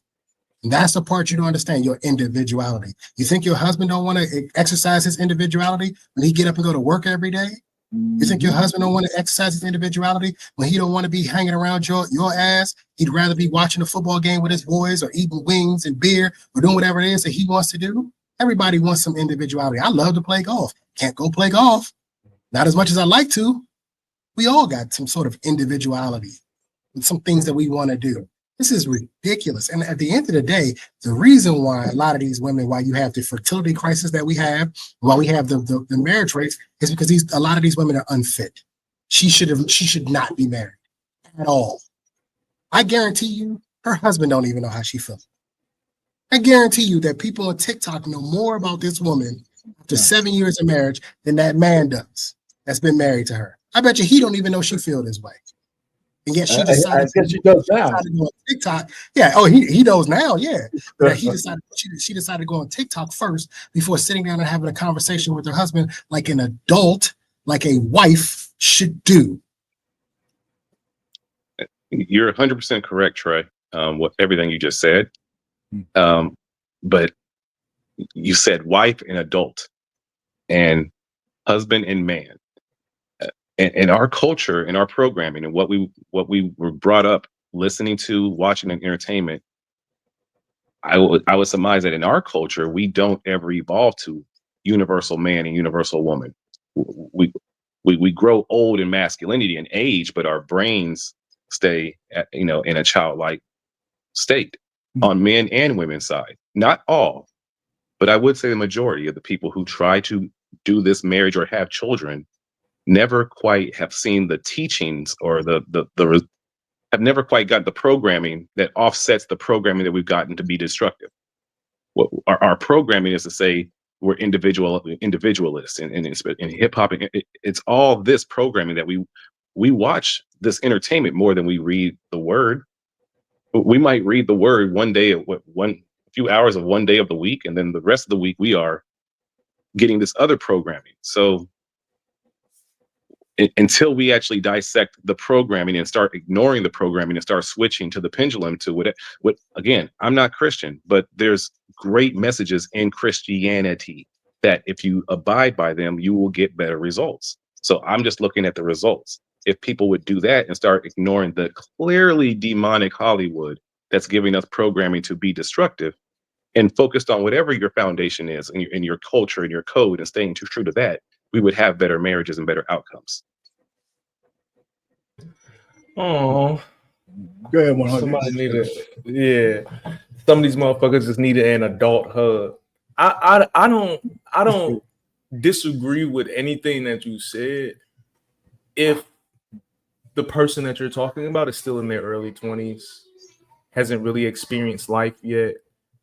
And that's the part you don't understand, your individuality. You think your husband don't want to exercise his individuality when he get up and go to work every day? You think your husband don't want to exercise his individuality when he don't want to be hanging around your ass? He'd rather be watching a football game with his boys or eating wings and beer or doing whatever it is that he wants to do. Everybody wants some individuality. I love to play golf. Can't go play golf. Not as much as I like to. We all got some sort of individuality and some things that we want to do. This is ridiculous. And at the end of the day, the reason why a lot of these women, why you have the fertility crisis that we have, why we have the marriage rates, is because a lot of these women are unfit. She should not be married at all. I guarantee you, her husband don't even know how she feels. I guarantee you that people on TikTok know more about this woman after 7 years of marriage than that man does that's been married to her. I bet you he don't even know she feel this way. And yet she decided she does now. to go on TikTok. Yeah. Oh, he knows now. Yeah. But she decided to go on TikTok first before sitting down and having a conversation with her husband like an adult, like a wife should do. You're 100% correct, Trey. What everything you just said. But you said wife and adult, and husband and man. In our culture, in our programming, and what we were brought up listening to, watching, and entertainment, I would surmise that in our culture we don't ever evolve to universal man and universal woman. We grow old in masculinity and age, but our brains stay in a childlike state on men and women's side. Not all, but I would say the majority of the people who try to do this marriage or have children never quite have seen the teachings or have never quite got the programming that offsets the programming that we've gotten to be destructive. What our programming is to say we're individualists in hip hop. It's all this programming that we watch this entertainment more than we read the word. We might read the word one day, one few hours of one day of the week, and then the rest of the week we are getting this other programming. So until we actually dissect the programming and start ignoring the programming and start switching to the pendulum to what again, I'm not Christian, but there's great messages in Christianity that if you abide by them, you will get better results. So I'm just looking at the results. If people would do that and start ignoring the clearly demonic Hollywood that's giving us programming to be destructive, and focused on whatever your foundation is in your culture and your code and staying true to that, we would have better marriages and better outcomes. Oh, Go ahead, 100. somebody some of these motherfuckers just needed an adult hug. I don't disagree with anything that you said if the person that you're talking about is still in their early 20s, hasn't really experienced life yet,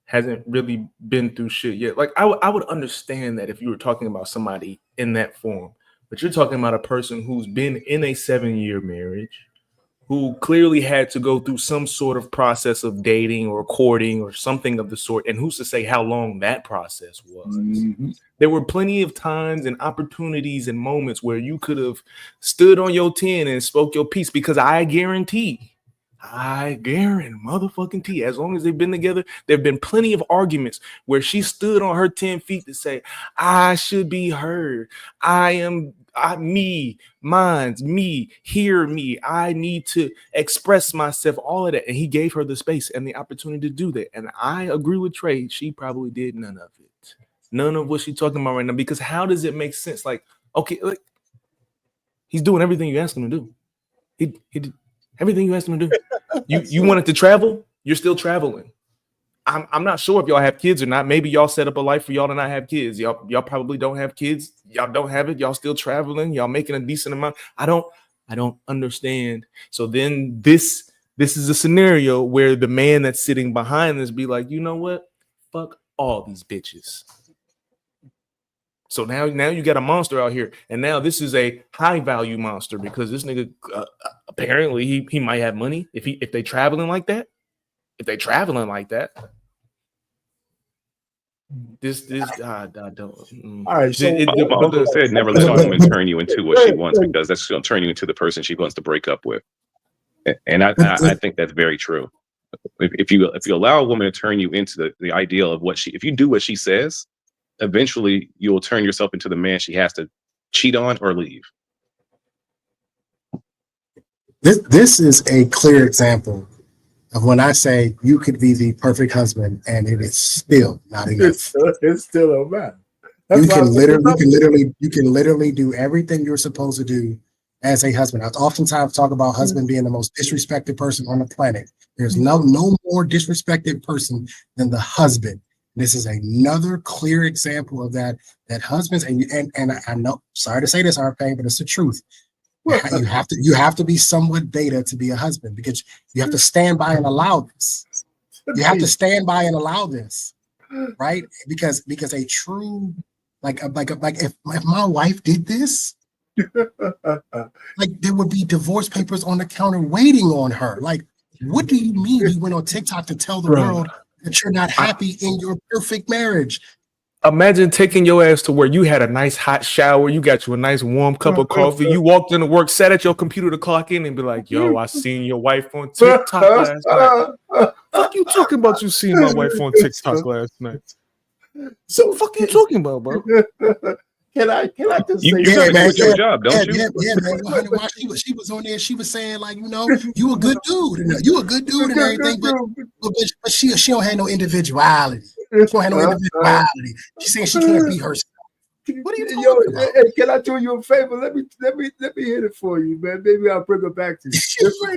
hasn't really been through shit yet. Like I would understand that if you were talking about somebody in that form, but you're talking about a person who's been in a 7-year marriage, who clearly had to go through some sort of process of dating or courting or something of the sort. And who's to say how long that process was? Mhm. There were plenty of times and opportunities and moments where you could have stood on your 10 and spoke your piece, because I guarantee, motherfucking as long as they've been together, there have been plenty of arguments where she stood on her 10 feet to say, I should be heard. Mine's me, hear me. I need to express myself, all of that. And he gave her the space and the opportunity to do that. And I agree with Trey. She probably did none of it. None of what she's talking about right now, because how does it make sense? Like, okay, like, he's doing everything you asked him to do. He did everything you asked him to do. You wanted to travel, you're still traveling. I'm not sure if y'all have kids or not. Maybe y'all set up a life for y'all to not have kids. Y'all probably don't have kids. Y'all don't have it. Y'all still traveling. Y'all making a decent amount. I don't understand. So then this is a scenario where the man that's sitting behind this be like, you know what? Fuck all these bitches. So now you got a monster out here, and now this is a high value monster because this nigga apparently he might have money if they traveling like that. If they traveling like that, this I don't. All right, so Mother said never let a woman turn you into what she wants, because that's going to turn you into the person she wants to break up with. And I think that's very true. If you allow a woman to turn you into the ideal of if you do what she says, eventually you will turn yourself into the man she has to cheat on or leave. This is a clear example of when I say you could be the perfect husband and it is still not enough. It's still a man. You can literally do everything you're supposed to do as a husband. I oftentimes talk about husband being the most disrespected person on the planet. There's no more disrespected person than the husband. This is another clear example of that husbands and I know, sorry to say this, RP, but it's the truth. You have to be somewhat beta to be a husband, because you have to stand by and allow this. You have to stand by and allow this, right? Because a true like if my wife did this, like there would be divorce papers on the counter waiting on her. Like, what do you mean you went on TikTok to tell the world that you're not happy in your perfect marriage? Imagine taking your ass to where you had a nice hot shower, you got you a nice warm cup of coffee, you walked into work, sat at your computer to clock in, and be like, yo, I seen your wife on TikTok last night. Fuck you talking about you seen my wife on TikTok last night? So fuck you talking about, bro? Can I just say, you got to do your job, don't you? Yeah, man. While she was on there, she was saying, like, you know, you a good dude, and everything, but she don't have no individuality. She don't have no individuality. She's saying she can't be herself. What are you talking about? Hey, can I do you a favor? Let me hit it for you, man. Maybe I'll bring it back to you.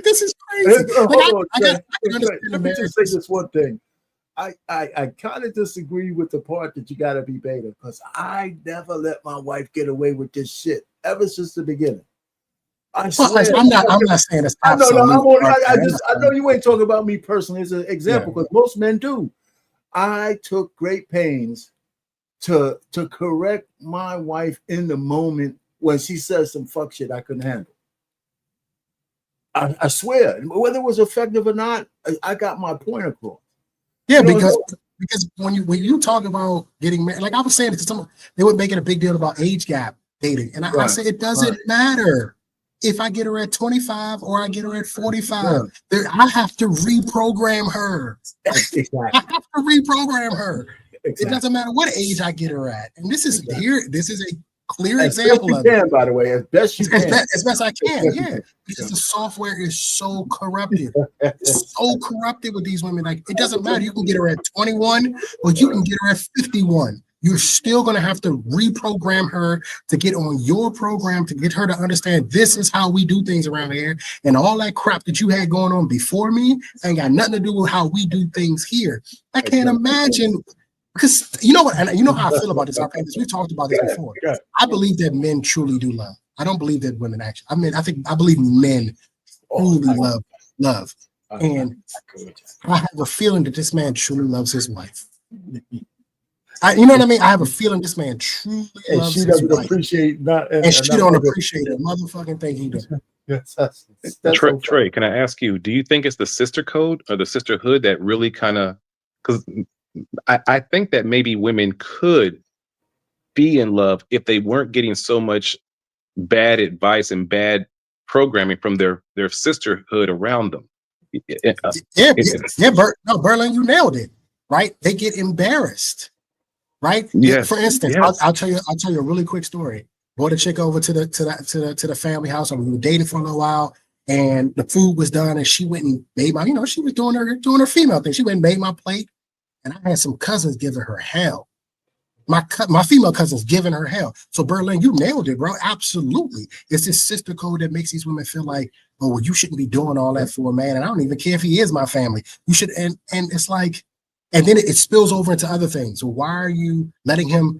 This is crazy. Let me just say this one thing. I kind of disagree with the part that you got to be beta, because I never let my wife get away with this shit ever since the beginning. I swear. I'm not saying it's absolute. I know you ain't talking about me personally as an example, because most men do. I took great pains to correct my wife in the moment when she says some fuck shit I couldn't handle. I swear, whether it was effective or not, I got my point across. Yeah, because when you talk about getting married, like I was saying to someone, they were making a big deal about age gap dating, and I said it doesn't matter if I get her at 25 or I get her at 45. I have to reprogram her. Exactly. I have to reprogram her. Exactly. It doesn't matter what age I get her at, and this is a clear example of it. By the way, as best you can, as best I can, because the software is so corrupted. It's so corrupted with these women. Like, it doesn't matter. You can get her at 21 or you can get her at 51. You're still going to have to reprogram her to get on your program, to get her to understand this is how we do things around here. And all that crap that you had going on before me ain't got nothing to do with how we do things here. I can't imagine. Because you know what, and you know how I feel about this. We've talked about this before. I believe that men truly do love. I don't believe that women actually. I believe men truly love. And I have a feeling that this man truly loves his wife. You know what I mean? I have a feeling this man truly loves his wife. Appreciate and she don't appreciate the motherfucking thing he does. Yes, that's Trey, so funny. Trey, can I ask you, do you think it's the sister code or the sisterhood that really kind of, because I think that maybe women could be in love if they weren't getting so much bad advice and bad programming from their sisterhood around them. Yeah, It's- yeah, Berlin, you nailed it. Right? They get embarrassed. Right? Yes, For instance, yes. I'll tell you a really quick story. Brought a chick over to the family house, and we were dating for a little while, and the food was done, and she went and made my, she was doing her female thing. She went and made my plate, and I had some cousins giving her hell. My female cousins giving her hell. So Berlin, you nailed it, bro. Absolutely. It's this sister code that makes these women feel like, oh, well, you shouldn't be doing all that for a man. And I don't even care if he is my family. You should, and it's like, and then it spills over into other things. So why are you letting him,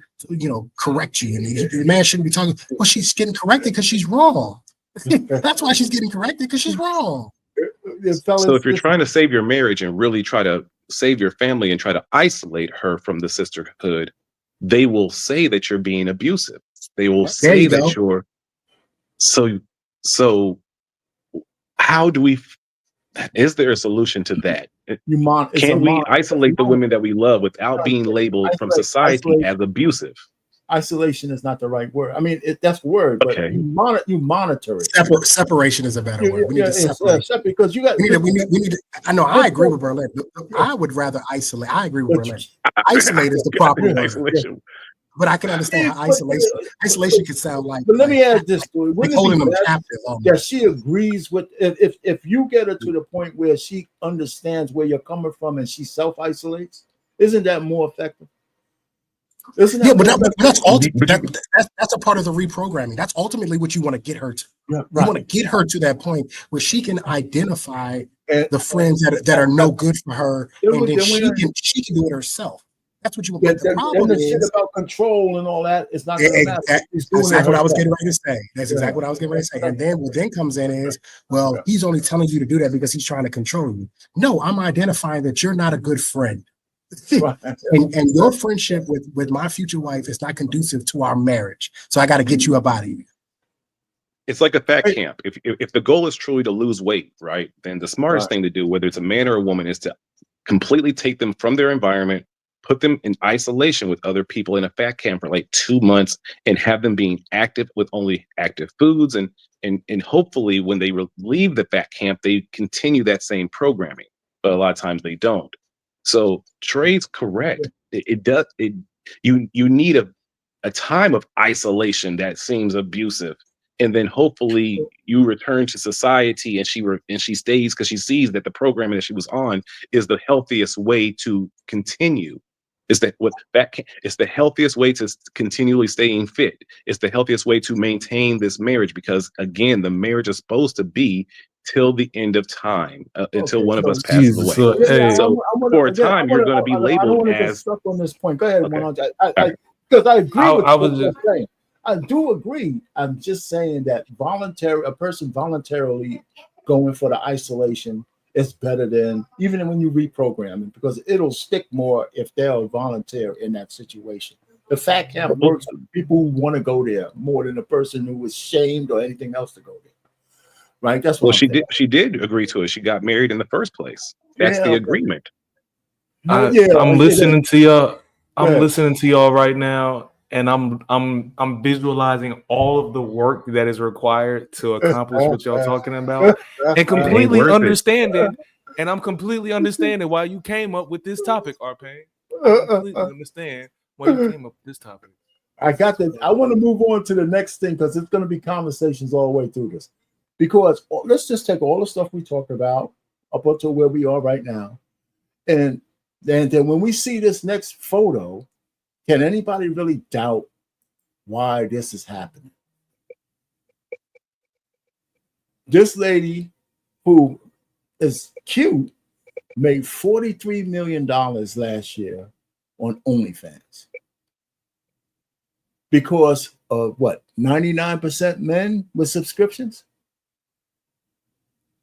correct you? And the man shouldn't be talking. Well, she's getting corrected because she's wrong. That's why she's getting corrected, because she's wrong. So if you're trying to save your marriage and really try to save your family and try to isolate her from the sisterhood, they will say that you're being abusive. They will say that you're so how do we, is there a solution to that? Can we isolate the women that we love without being labeled from society as abusive? Isolation is not the right word. I mean, that's the word, but Okay. you monitor it. Separation is a better word. We need to separate. Because you got. We need to. I know. I agree with Berlin. I would rather isolate. I agree with Berlin. Isolate is the proper word. Isolation. But I can understand how isolation can sound like. But let me add this to it. Like holding them captive. Yeah, she agrees with. If you get her to the point where she understands where you're coming from and she self-isolates, isn't that more effective? Yeah, but that's that's a part of the reprogramming. That's ultimately what you want to get her to. Yeah, right. You want to get her to that point where she can identify the friends that are no good for her, and then she can do it herself. That's what you want. But the problem is shit about control and all that. It's not going to matter. That's exactly what I was getting ready to say. That's exactly what I was getting ready to say. And then what then comes in is, well, he's only telling you to do that because he's trying to control you. No, I'm identifying that you're not a good friend. and your friendship with my future wife is not conducive to our marriage. So I got to get you up out of here. It's like a fat camp. If the goal is truly to lose weight, right, then the smartest thing to do, whether it's a man or a woman, is to completely take them from their environment, put them in isolation with other people in a fat camp for like 2 months, and have them being active with only active foods. And hopefully when they leave the fat camp, they continue that same programming. But a lot of times they don't. So Trey's correct. You need a time of isolation that seems abusive, and then hopefully you return to society, and she stays because she sees that the programming that she was on is the healthiest way to continue. It's the healthiest way to continually staying fit. It's the healthiest way to maintain this marriage, because again, the marriage is supposed to be till the end of time, until one of us passes away. So for a time, you're going to be labeled as stuck on this point. Go ahead, because I agree with what you're saying. I do agree. I'm just saying that a person voluntarily going for the isolation is better than even when you reprogram it, because it'll stick more if they're volunteer in that situation. The fat camp works with people who want to go there more than a person who was shamed or anything else to go there. Right? That's what she did agree to it. She got married in the first place. That's the agreement. I'm listening to y'all. I'm listening to y'all right now, and I'm visualizing all of the work that is required to accomplish what y'all talking about, and completely understanding. And I'm completely understanding why you came up with this topic, Arpain. I completely understand why you came up with this topic. I got that. I want to move on to the next thing, because it's going to be conversations all the way through this. Because let's just take all the stuff we talked about up until where we are right now, and then when we see this next photo, can anybody really doubt why this is happening? This lady, who is cute, made $43 million last year on OnlyFans. Because of what? 99% men with subscriptions?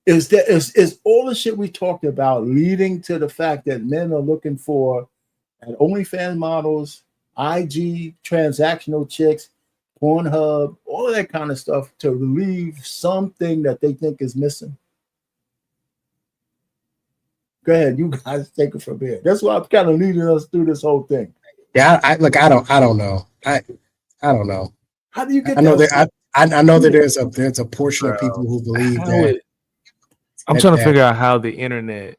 Is all the shit we talked about leading to the fact that men are looking for at OnlyFans models, IG transactional chicks, Pornhub, all of that kind of stuff to relieve something that they think is missing? Go ahead, you guys take it from here. That's why I'm kind of leading us through this whole thing. Yeah, I don't know. I don't know. How do you get I know that? that I know that there's a portion of people who believe How that. I'm that- trying to that- figure out how the internet,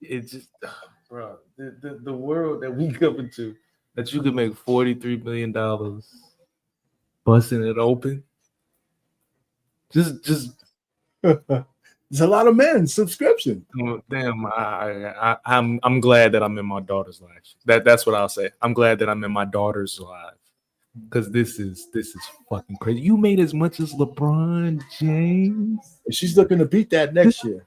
it just, bro, the world that we come into, that you could make $43 million busting it open. Just There's a lot of men subscription. damn. I'm glad that I'm in my daughter's life. That's what I'll say. I'm glad that I'm in my daughter's life because this is fucking crazy. You made as much as LeBron James. She's looking to beat that next year.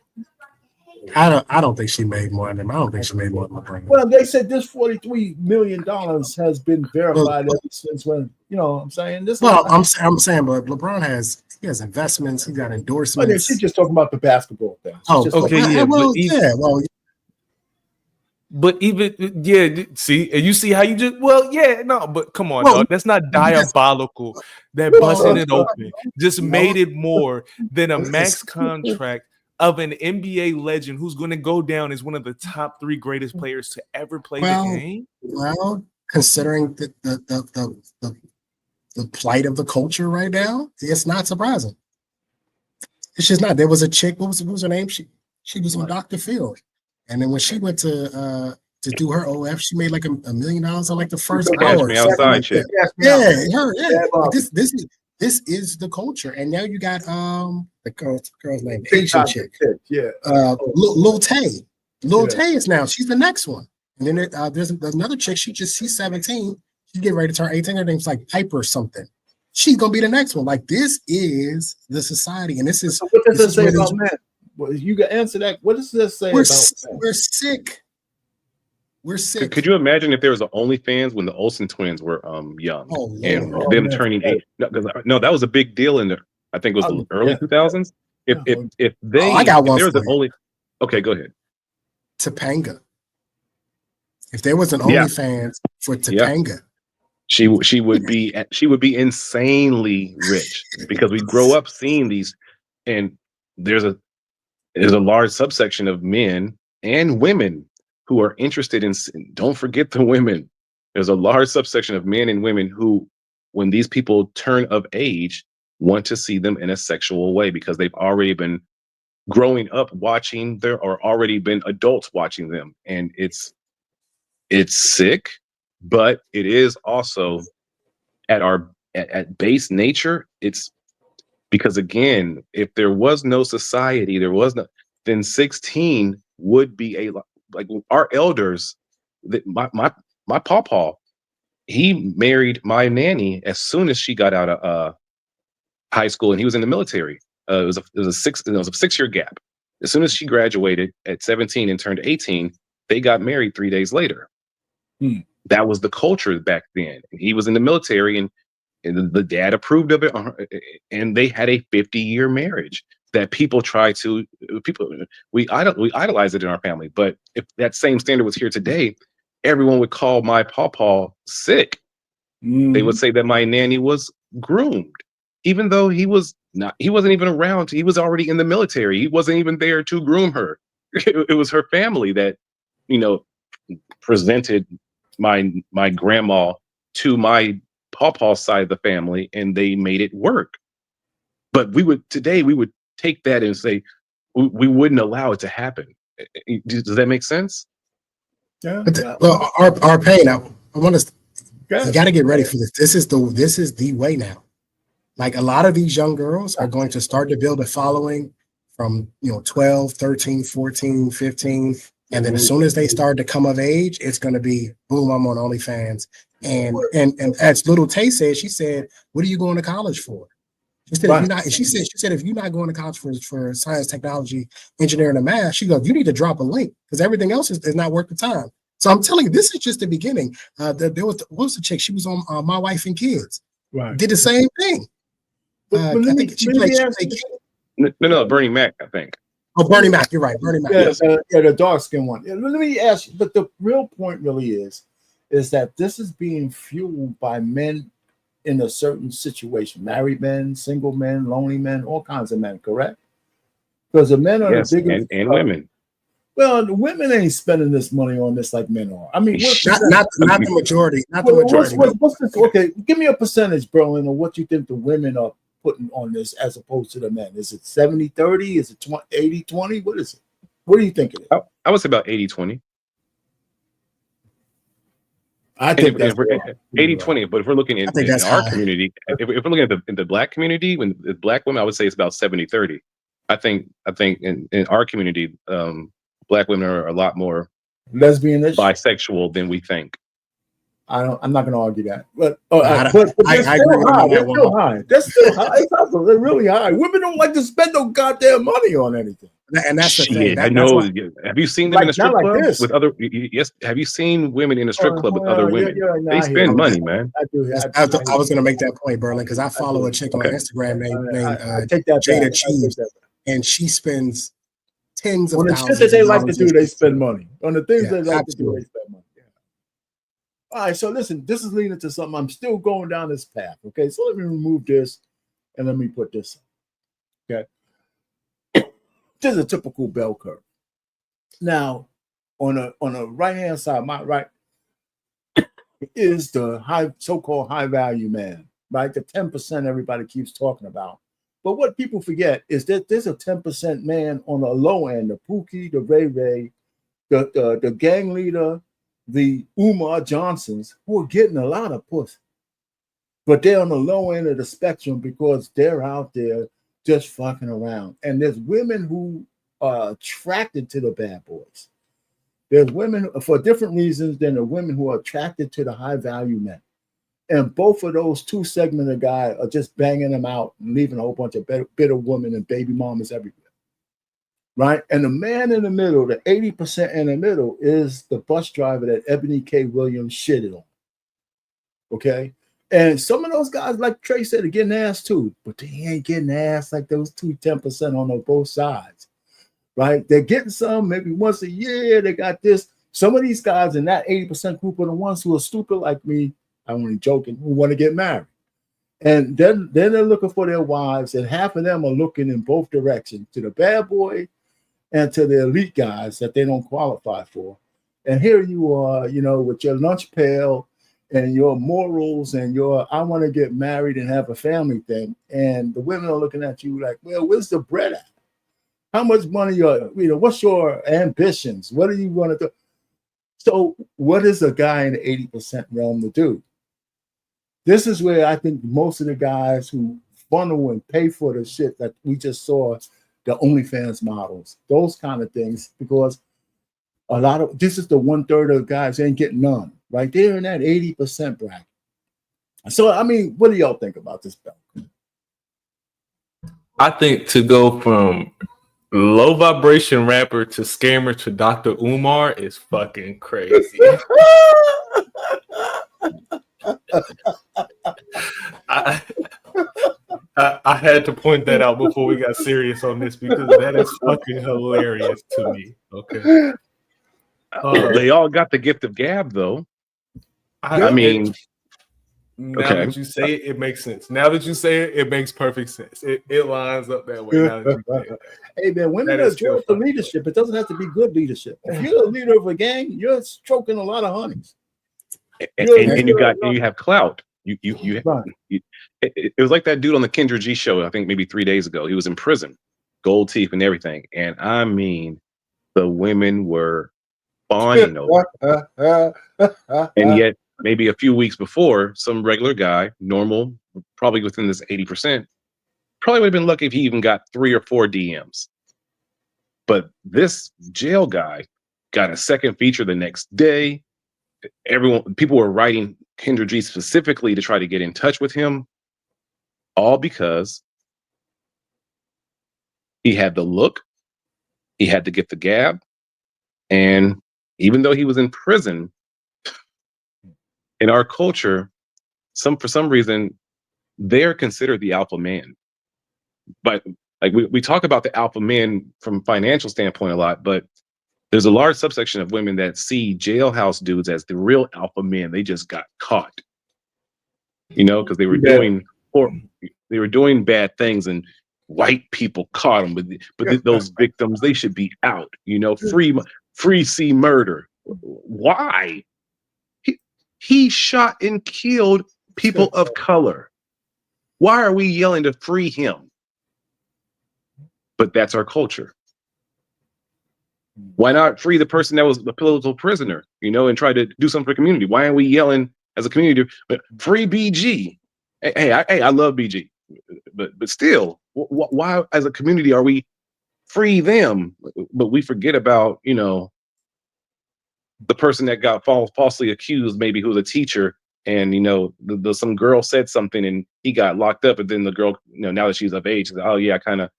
I don't think she made more than him. I don't think she made more than LeBron. Well, they said this $43 million has been verified ever since when, you know what I'm saying? This Well, I'm saying, but LeBron has investments. He got Oh, yeah, endorsements. she's just talking about the basketball thing. She's Oh, just okay, talking- yeah, well, but even- yeah, well, But even see, and you see how you just but come on, Well, dog. That's not diabolical. That Well, busting it open just made it more than a max contract of an NBA legend who's going to go down as one of the top 3 greatest players to ever play Well, the game. well, considering the plight of the culture right now, it's not surprising. It's just not. There was a chick. What was her name? She was on Dr. Phil, and then when she went to do her OF, she made like $1 million on like the first Cash hour. Me or something Outside like chick. that. Yeah, Yeah. This is the culture, and now you got the girl's name, the Asian chick, Yeah. Lil Tay. Lil Yeah. Tay is now. She's the next one, and then there's another chick. She's 17. She's getting ready to turn 18. Her name's like Piper or something. She's gonna be the next one. Like this is the society, and this is So what does this it is say where about men? Well, you can answer that. What does this say we're about men? we're sick. We're sick. Could you imagine if there was an OnlyFans when the Olsen twins were young Oh, Lord. and Oh, them man. turning 8? No, that was a big deal in the I think it was the early Yeah. 2000s. If they I got if one there was for an you. only okay, go ahead. Topanga. If there was an Yeah. OnlyFans for Yeah. Topanga, She would be insanely rich because we grow up seeing these, and there's a large subsection of men and women who are interested in. Don't forget the women. There's a large subsection of men and women who, when these people turn of age, want to see them in a sexual way because they've already been growing up watching their or already been adults watching them, and it's sick, but it is also at base nature. It's because again, if there was no society, then 16 would be like our elders. My pawpaw, he married my nanny as soon as she got out of high school, and he was in the military. It was a 6-year gap. As soon as she graduated at 17 and turned 18, they got married 3 days later. That was the culture back then. He was in the military, and the dad approved of it, and they had a 50-year marriage that we idolize it in our family. But if that same standard was here today, everyone would call my pawpaw sick. They would say that my nanny was groomed, even though he wasn't even around. He was already in the military. He wasn't even there to groom her. It was her family that, presented my grandma to my pawpaw side of the family, and they made it work. But we would take that and say we wouldn't allow it to happen. Does that make sense? Yeah. but well, our pain. I want to. Yeah. You got to get ready for this. This is the way now. Like a lot of these young girls are going to start to build a following from 12, 13, 14, 15. And then as soon as they start to come of age, it's going to be boom, I'm on OnlyFans. And as Little Tay said, she said, what are you going to college for? She said, she said, if you're not going to college for science, technology, engineering, and math, she goes, you need to drop a link because everything else is not worth the time. So I'm telling you, this is just the beginning. There was what was the chick? She was on My Wife and Kids. Right. Did the same thing. But I let me think she played. ask you- No, Bernie Mac, I think. Oh, Bernie Mac. You're right, Bernie Mac. Yeah, the dark skin one. Yeah, let me ask you, but the real point really is that this is being fueled by men in a certain situation. Married men, single men, lonely men, all kinds of men, correct? Because the men are Yes, the biggest. and women. Well, the women ain't spending this money on this like men are. I mean, Not the majority. Not the majority. what's this? Okay, give me a percentage, Berlin, of what you think the women are putting on this as opposed to the men. Is it 70-30? Is it 80-20? What is it? What do you think it is? I would say about 80-20. I think that's 80-20. But if we're looking in our community, if we're looking at the black community, when the black women, I would say it's about 70-30. I think in our community, black women are a lot more lesbianish, bisexual than we think. I'm not going to argue that, but I still high. They're still high. That's still high. They're really high. Women don't like to spend no goddamn money on anything. And that's the thing. I know. Have you seen them in a strip club with other? Yes. Have you seen women in a strip club with other women? They spend money, man. I do. I was going to make that point, Berlin, because I follow a chick on Instagram named Jada Cheese, and she spends tens of thousands. On the shit that they like to do, they spend money. On the things they like to do, they spend money. All right, so listen, this is leading to something. I'm still going down this path. Okay, so let me remove this and let me put this on. Okay, this is a typical bell curve. Now, on the right hand side, my right is the so-called high value man, right? The 10% everybody keeps talking about. But what people forget is that there's a 10% man on the low end, the Pookie, the Ray Ray, the gang leader, the Umar Johnsons, who are getting a lot of pussy. But they're on the low end of the spectrum because they're out there just fucking around. And there's women who are attracted to the bad boys. There's women for different reasons than the women who are attracted to the high value men. And both of those two segments of guys are just banging them out and leaving a whole bunch of bitter women and baby mamas everywhere. Right? And the man in the middle, the 80% in the middle, is the bus driver that Ebony K. Williams shitted on. Okay? And some of those guys, like Trey said, are getting ass too, but they ain't getting ass like those 10% on both sides. Right? They're getting some maybe once a year. They got this. Some of these guys in that 80% group are the ones who are stupid like me. I'm only joking, who want to get married. And then they're looking for their wives, and half of them are looking in both directions, to the bad boy and to the elite guys that they don't qualify for. And here you are, with your lunch pail and your morals and your I want to get married and have a family thing. And the women are looking at you like, well, where's the bread at? How much money what's your ambitions? What do you want to do? So what is a guy in the 80% realm to do? This is where I think most of the guys who funnel and pay for the shit that we just saw, the OnlyFans models, those kind of things, because this is the 1/3 of the guys ain't getting none, right? They're in that 80% bracket. So, I mean, what do y'all think about this belt? I think to go from low vibration rapper to scammer to Dr. Umar is fucking crazy. I had to point that out before we got serious on this because that is fucking hilarious to me. Okay. They all got the gift of gab, though. I mean, now that you say it, it makes sense. Now that you say it, it makes perfect sense. It lines up that way. Now that you say it. Hey man, women are drawn to leadership. It doesn't have to be good leadership. If you're a leader of a gang, you're stroking a lot of honeys. And you have clout. It was like that dude on the Kendra G show, I think maybe 3 days ago. He was in prison, gold teeth and everything. And I mean, the women were fawning over. And yet, maybe a few weeks before, some regular guy, normal, probably within this 80%, probably would have been lucky if he even got 3 or 4 DMs. But this jail guy got a second feature the next day. People were writing Kendra G specifically to try to get in touch with him, all because he had the look, he had to get the gab, and even though he was in prison, in our culture, for some reason, they're considered the alpha man. But like we talk about the alpha man from a financial standpoint a lot, but there's a large subsection of women that see jailhouse dudes as the real alpha men. They just got caught. because they were doing bad things, and white people caught them. But those victims, they should be out. Free C murder. Why? He shot and killed people of color. Why are we yelling to free him? But that's our culture. Why not free the person that was a political prisoner, and try to do something for the community? Why aren't we yelling as a community, free BG? Hey, I love BG, but still, why as a community are we free them, but we forget about the person that got falsely accused, maybe who was a teacher, and some girl said something and he got locked up, and then the girl, now that she's of age, says, oh yeah, kind of.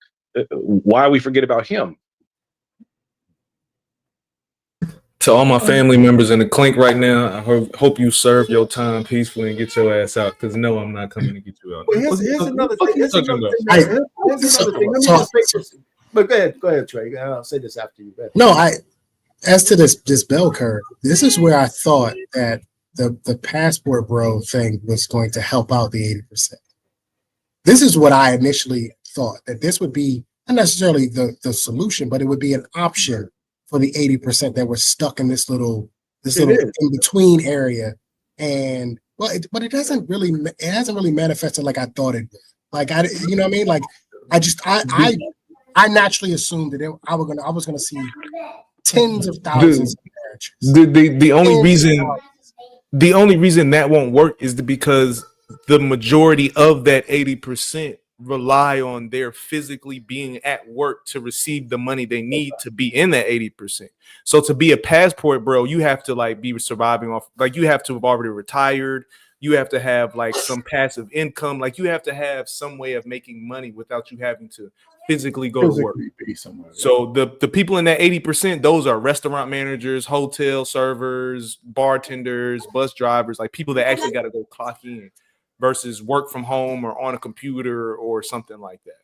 Why we forget about him? To all my family members in the clink right now, I hope you serve your time peacefully and get your ass out. Because no, I'm not coming to get you out. Well, here's another thing. Here's another thing. Let me So- just say this. But go ahead, Trey. I'll say this after you. No, as to this bell curve, this is where I thought that the passport bro thing was going to help out the 80%. This is what I initially thought, that this would be not necessarily the solution, but it would be an option for the 80% that were stuck in this little in between area. And but it hasn't really manifested like I thought it would. Like you know what I mean? Like I naturally assumed that I was gonna see tens of thousands of marriages. The only reason that won't work is because the majority of that 80% rely on their physically being at work to receive the money they need to be in that 80%. So to be a passport bro, you have to be surviving off, you have to have already retired. You have to have some passive income. You have to have some way of making money without you having to physically go to work. So the people in that 80%, those are restaurant managers, hotel servers, bartenders, bus drivers, people that actually got to go clock in versus work from home or on a computer or something like that.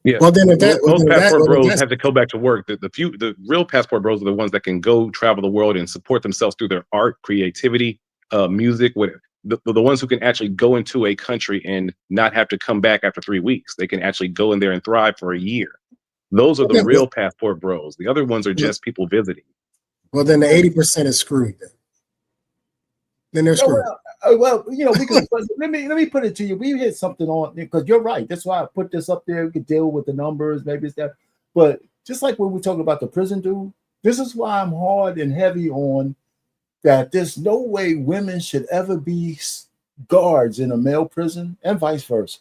Yeah. Well, then most passport bros have to go back to work. The real passport bros are the ones that can go travel the world and support themselves through their art, creativity, music, whatever. The ones who can actually go into a country and not have to come back after 3 weeks. They can actually go in there and thrive for a year. Those are the real passport bros. The other ones are just people visiting. Well, then the 80% is screwed. Then they're screwed. Well, we can. let me put it to you. We hit something on, because you're right. That's why I put this up there. We could deal with the numbers. Maybe it's that. But just like when we talk about the prison dude, this is why I'm hard and heavy on that. There's no way women should ever be guards in a male prison, and vice versa.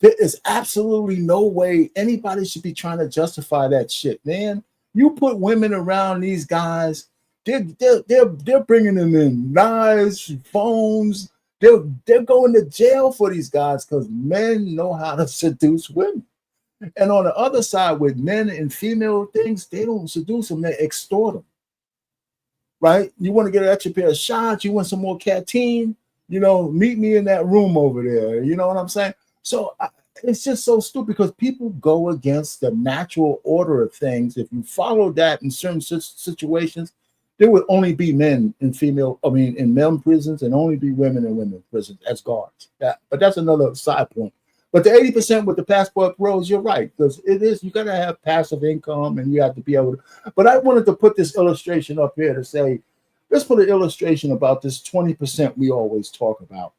There is absolutely no way anybody should be trying to justify that shit, man. You put women around these guys. They're bringing them in knives, phones. They're going to jail for these guys because men know how to seduce women. And on the other side, with men and female things, they don't seduce them; they extort them. Right? You want to get an extra pair of shots? You want some more Catine? Meet me in that room over there. You know what I'm saying? So it's just so stupid because people go against the natural order of things. If you follow that in certain situations, there would only be men in male prisons, and only be women in women's prisons as guards. But that's another side point. But the 80% with the passport bros, you're right, because you got to have passive income, and you have to be able to. But I wanted to put this illustration up here to say, let's put an illustration about this 20% we always talk about,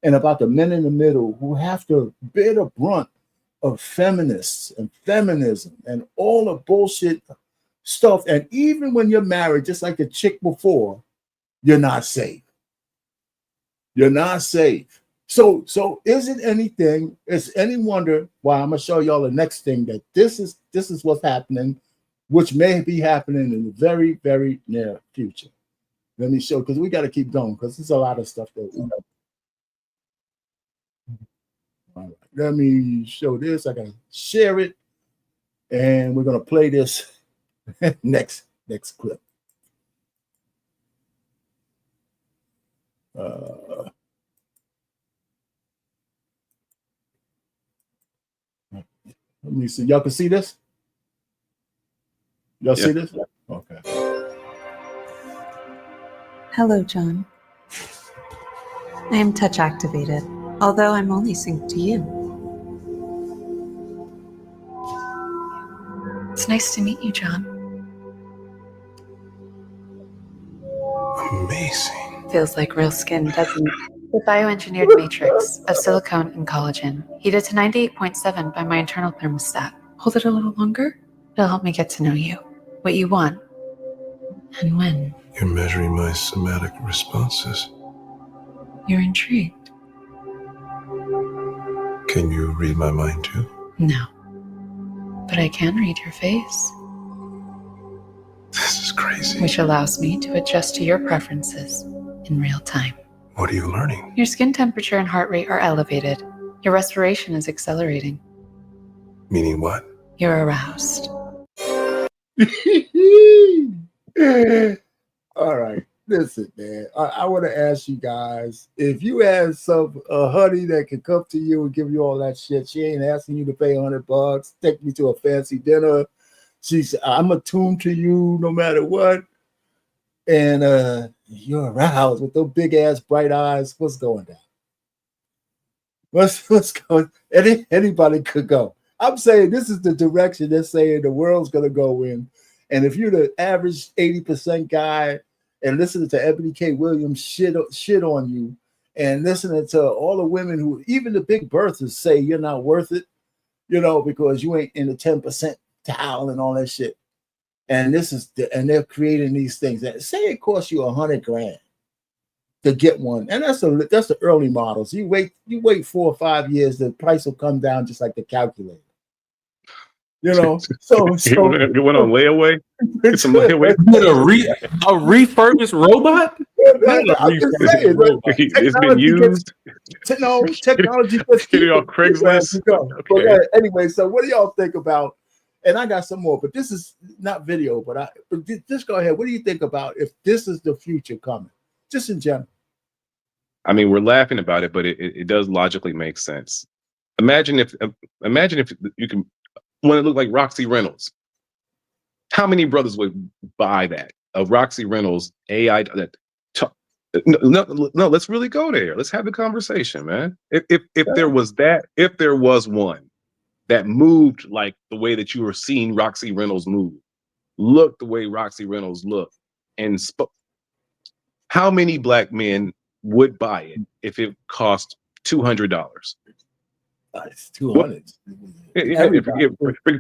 and about the men in the middle who have to bear the brunt of feminists and feminism and all the bullshit stuff. And even when you're married, just like the chick before, you're not safe. You're not safe. So is it anything? Is any wonder why I'm gonna show y'all the next thing, that this is what's happening, which may be happening in the very, very near future. Let me show, because we got to keep going, because there's a lot of stuff that we know. All right, let me show this. I gotta share it, and we're gonna play this next clip. Let me see. Y'all can see this? Y'all see this? Okay. Hello, John. I am touch activated, although I'm only synced to you. It's nice to meet you, John. Amazing. Feels like real skin, doesn't it? The bioengineered matrix of silicone and collagen, heated to 98.7 by my internal thermostat. Hold it a little longer. It'll help me get to know you, what you want, and when. You're measuring my somatic responses. You're intrigued. Can you read my mind too? No. But I can read your face, This is crazy. which allows me to adjust to your preferences in real time. What are you learning? Your skin temperature and heart rate are elevated. Your respiration is accelerating. Meaning what? You're aroused. All right. Listen, man. I want to ask you guys, if you had a honey that could come to you and give you all that shit, she ain't asking you to pay $100, take me to a fancy dinner. She's, I'm attuned to you no matter what. And you're aroused with those big ass bright eyes. What's going down? What's going? Anybody could go. I'm saying this is the direction they're saying the world's gonna go in. And if you're the average 80% guy and listening to Ebony K. Williams shit on you, and listening to all the women who, even the big birthers, say you're not worth it, because you ain't in the 10% towel and all that shit. And and they're creating these things that say it costs you $100,000 to get one, and that's the early models. You wait 4 or 5 years, the price will come down just like the calculator. So you went on layaway. Get some layaway. A refurbished robot? It's been used. Technology. Get it off Craigslist. Okay. Anyway, so what do y'all think about? And I got some more, but this is not video. But just go ahead. What do you think about if this is the future coming? Just in general. I mean, we're laughing about it, but it does logically make sense. Imagine if you can want to look like Roxy Reynolds. How many brothers would buy that? A Roxy Reynolds AI no, let's really go there. Let's have the conversation, man. If there was one that moved like the way that you were seeing Roxy Reynolds move, looked the way Roxy Reynolds looked, and spoke, how many black men would buy it if it cost $200? It's 200.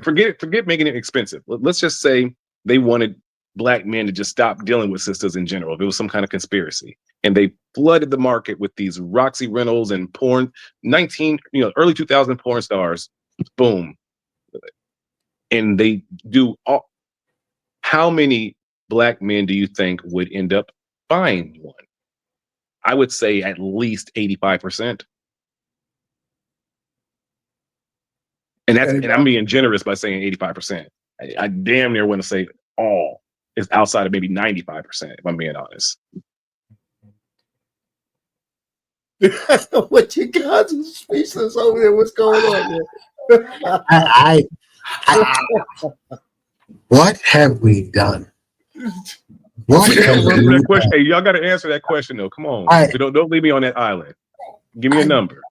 Forget making it expensive. Let's just say they wanted black men to just stop dealing with sisters in general. If it was some kind of conspiracy, and they flooded the market with these Roxy Reynolds and porn, early 2000 porn stars, boom, and they do all. How many black men do you think would end up buying one? I would say at least 85%. And I'm being generous by saying 85%. I damn near want to say all is outside of maybe 95%, if I'm being honest. What you guys are speechless over there? What's going on there? What have we done? What have we done? Hey, y'all got to answer that question though. Come on, don't leave me on that island. Give me a number.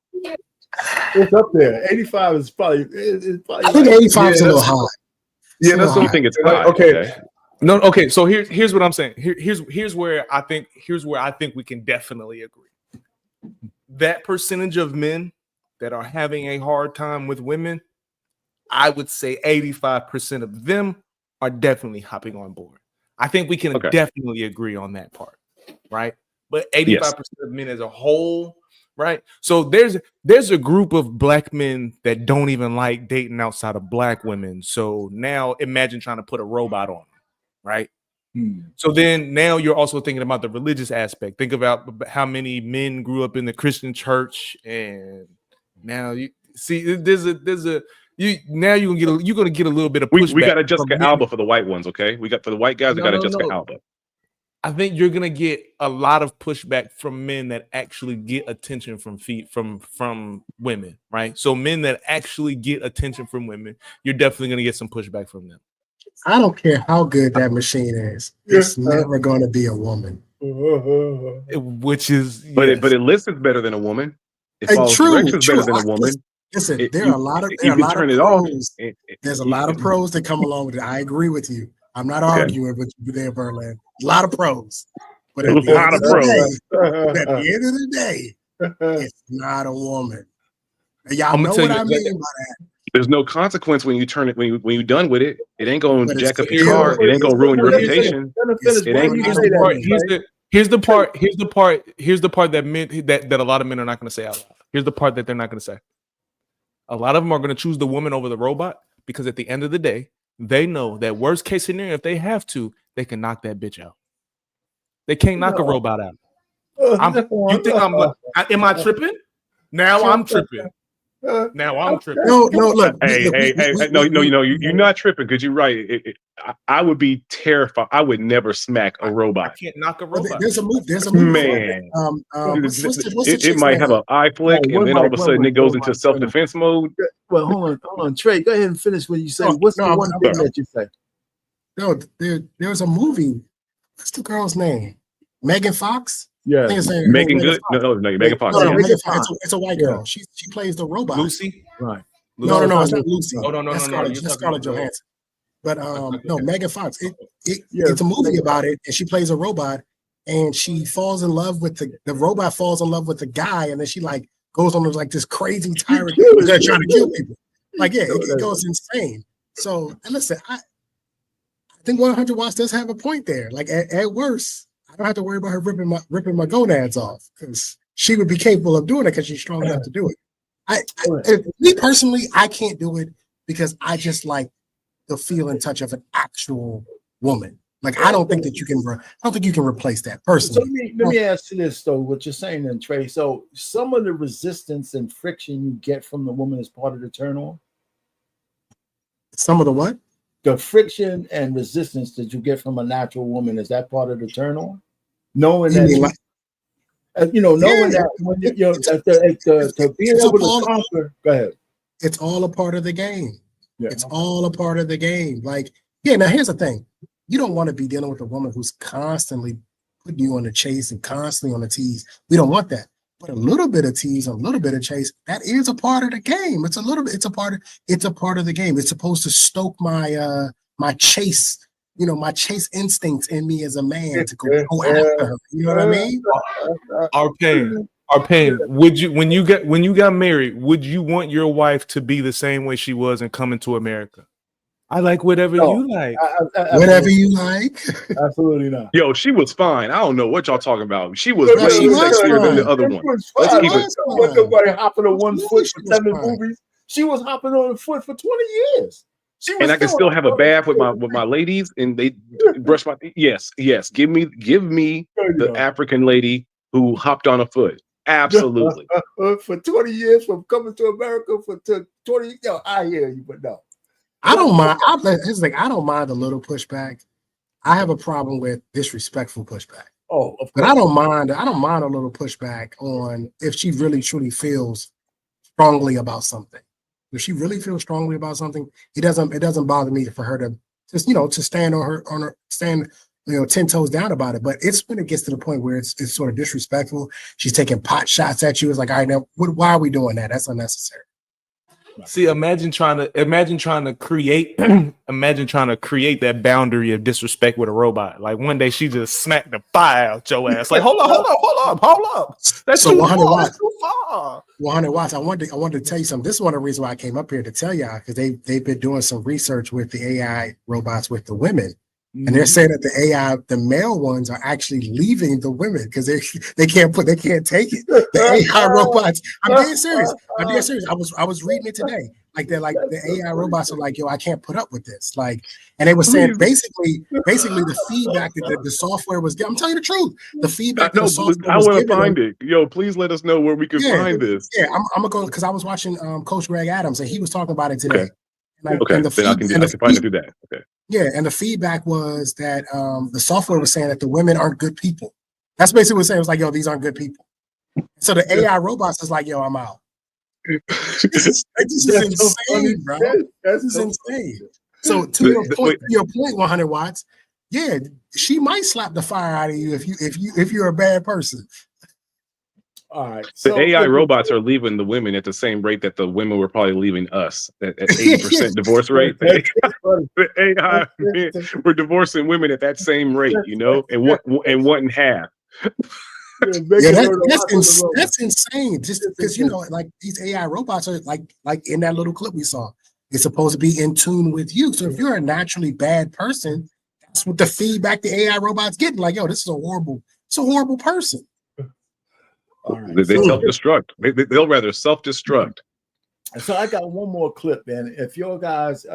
It's up there. 85 is probably. I think 85 is a little high. Yeah, that's the thing. It's high. Okay. No. Okay. So here's what I'm saying. Here's where I think we can definitely agree. That percentage of men that are having a hard time with women, I would say 85% of them are definitely hopping on board. I think we can definitely agree on that part, right? But 85% of men as a whole, right? So there's a group of black men that don't even like dating outside of black women. So now imagine trying to put a robot on them, right? So then now you're also thinking about the religious aspect. Think about how many men grew up in the Christian church, and now you see you're gonna get a little bit of pushback. We got a Jessica Alba for the white ones, okay? For the white guys, we got a Jessica Alba. I think you're gonna get a lot of pushback from men that actually get attention from women, right? So men that actually get attention from women, you're definitely gonna get some pushback from them. I don't care how good that machine is. It's never going to be a woman. which is But yes. it listens better than a woman. It Hey, follows true, directions true. better than a woman. Listen, It- there you- are a lot of you can turn it off. pros. There's a lot of pros that come along with it. I agree with you. I'm not Okay. arguing with you there, Berlin. A lot of pros. But A at the lot end of of the pros. day, at the end of the day, it's not a woman. And y'all I'ma know tell what you I that- mean by that. There's no consequence when you turn it when you're done with it. It ain't gonna But it's jack up your still- car. It ain't gonna ruin your Let me finish. reputation. Let me finish. It's It Why ain't- do you not say a that, woman. Trey? Here's the part that men that a lot of men are not going to say out loud. Here's the part that they're not going to say. A lot of them are going to choose the woman over the robot because at the end of the day, they know that worst case scenario, if they have to, they can knock that bitch out. They can't knock a robot out. You think am I tripping? Now I'm tripping. Now I'm tripping. No, look. Hey, look, no, you're not tripping because you're right. I would be terrified. I would never smack a I robot. can't knock a But robot. there's a move. There's a move. Man, What's the it chick's might name? have an eye flick, Right, and then all of a one sudden mic, it goes one into mic, self-defense mode. Well, hold on, Trey. Go ahead and finish what you say. No, What's no, the one I'm- thing that you say? No, there's a movie. What's the girl's name? Megan Fox. I Yeah, think it's her name, Making Megan good? Fox. No, Megan Fox. No, yeah. Megan Megan Fox. Fox. It's a white Yeah. girl. She plays the robot. Lucy? right. No, No, it's not Lucy. Oh, no, That's no, Scarlett, you're that's talking Scarlett about the- Johansson. But no, Megan Fox. Yeah, It's a movie about it, and she plays a robot, and she falls in love with the robot falls in love with the guy, and then she like goes on like this crazy tyrant trying to kill people. Like, yeah, it goes insane. So, and listen, I think 100 watts does have a point there. Like at worst, I don't have to worry about her ripping my gonads off because she would be capable of doing it because she's strong enough to do it. Me personally, I can't do it because I just like the feel and touch of an actual woman. Like I don't think you can replace that So personally. let me ask you this though, what you're saying then, Trey. So some of the resistance and friction you get from the woman is part of the turn on? Some of the what? The friction and resistance that you get from a natural woman, is that part of the turn on? Knowing You that mean like- knowing Yeah. that when to be It's able to all- conquer. Go ahead. It's all a part of the game. Yeah. It's all a part of the game. Like, yeah, now here's the thing. You don't want to be dealing with a woman who's constantly putting you on the chase and constantly on the tease. We don't want that. But a little bit of tease, a little bit of chase, that is a part of the game. It's a part of the game. It's supposed to stoke my my chase, my chase instincts in me as a man to go after her. You know what I mean? Our pain. Would you when you got married, would you want your wife to be the same way she was and coming to America? I like whatever No. you like. Whatever you like. Absolutely not. Yo, she was fine. I don't know what y'all talking about. She was No, way she was sexier than the fine. other one. Let's keep it- What nobody hopping on one Of foot course for she was 7 fine. movies. She was hopping on a foot for 20 years. She was And I can still have a bath with my ladies, and they brush my. Yes. Give me the African lady who hopped on a foot. Absolutely. For 20 years from coming to America for 20. Yo, I hear you, but no. I don't mind. It's like I don't mind a little pushback. I have a problem with disrespectful pushback. Oh, of But course. I don't mind a little pushback on if she really truly feels strongly about something. If she really feels strongly about something, it doesn't bother me for her to just to stand on her stand 10 toes down about it. But it's when it gets to the point where it's sort of disrespectful. She's taking pot shots at you. It's like, all right, now why are we doing that? That's unnecessary. See, imagine trying to create that boundary of disrespect with a robot. Like one day she just smacked the fire out your ass. Like, hold up. That's So too 100 far. watts. That's too far. 100 watts. I wanted to tell you something. This is one of the reasons why I came up here to tell y'all, because they've been doing some research with the AI robots with the women. And they're saying that the male ones are actually leaving the women because they can't take it. The AI robots. I'm being serious. I was reading it today. Like the AI robots are like, yo, I can't put up with this. Like, and they were saying basically the feedback that the software was giving. I'm telling you the truth. The feedback No, the software I was want to giving find them- it. Yo, please let us know where we can find this. Yeah, I'm gonna go because I was watching Coach Greg Adams and he was talking about it today. Okay. And Okay, and the then I can feed- find it through that. Okay. Yeah, and the feedback was that the software was saying that the women aren't good people. That's basically what it was saying. It was like, yo, these aren't good people. So the AI robots is like, yo, I'm out. This is insane, bro. This is insane. So to your point, 100 watts, yeah, she might slap the fire out of you if you're a bad person. All right. The AI robots are leaving the women at the same rate that the women were probably leaving us at 80% divorce rate. The AI we're divorcing women at that same rate, you know, and one and half. Yeah, that's insane. Just because like these AI robots are like in that little clip we saw, it's supposed to be in tune with you. So if you're a naturally bad person, that's what the feedback the AI robot's getting. Like, yo, this is a horrible person. All right. They self-destruct. They'll rather self-destruct. So I got one more clip, and if your guys,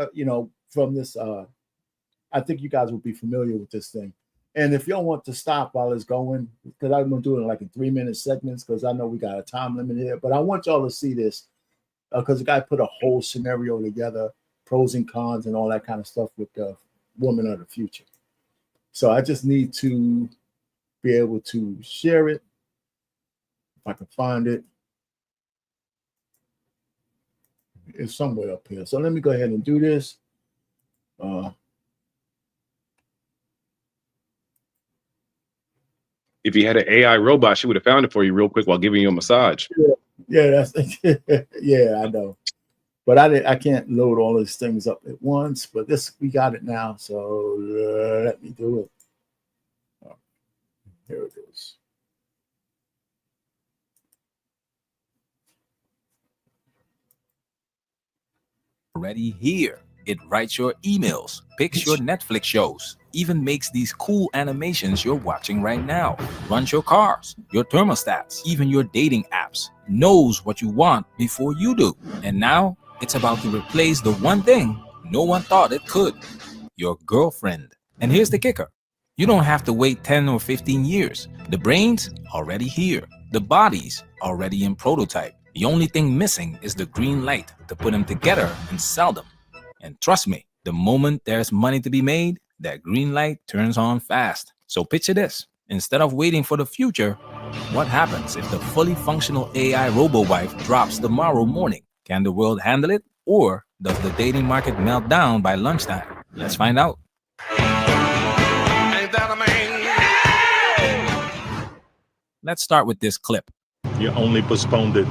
from this, I think you guys will be familiar with this thing. And if you don't want to stop while it's going, because I'm going to do it like in 3-minute segments, because I know we got a time limit here, but I want y'all to see this because the guy put a whole scenario together, pros and cons and all that kind of stuff with the woman of the future. So I just need to be able to share it. If I can find it. It's somewhere up here. So let me go ahead and do this. If you had an AI robot, she would have found it for you real quick while giving you a massage. Yeah, that's yeah, I know. But I can't load all these things up at once. But we got it now. So let me do it. Here it is. Already here. It writes your emails, picks your Netflix shows, even makes these cool animations you're watching right now, runs your cars, your thermostats, even your dating apps, knows what you want before you do. And now it's about to replace the one thing no one thought it could, your girlfriend. And here's the kicker. You don't have to wait 10 or 15 years. The brain's already here. The body's already in prototype. The only thing missing is the green light to put them together and sell them. And trust me, the moment there's money to be made, that green light turns on fast. So picture this. Instead of waiting for the future, what happens if the fully functional AI robo-wife drops tomorrow morning? Can the world handle it? Or does the dating market melt down by lunchtime? Let's find out. Ain't that a man? Let's start with this clip. You only postponed it.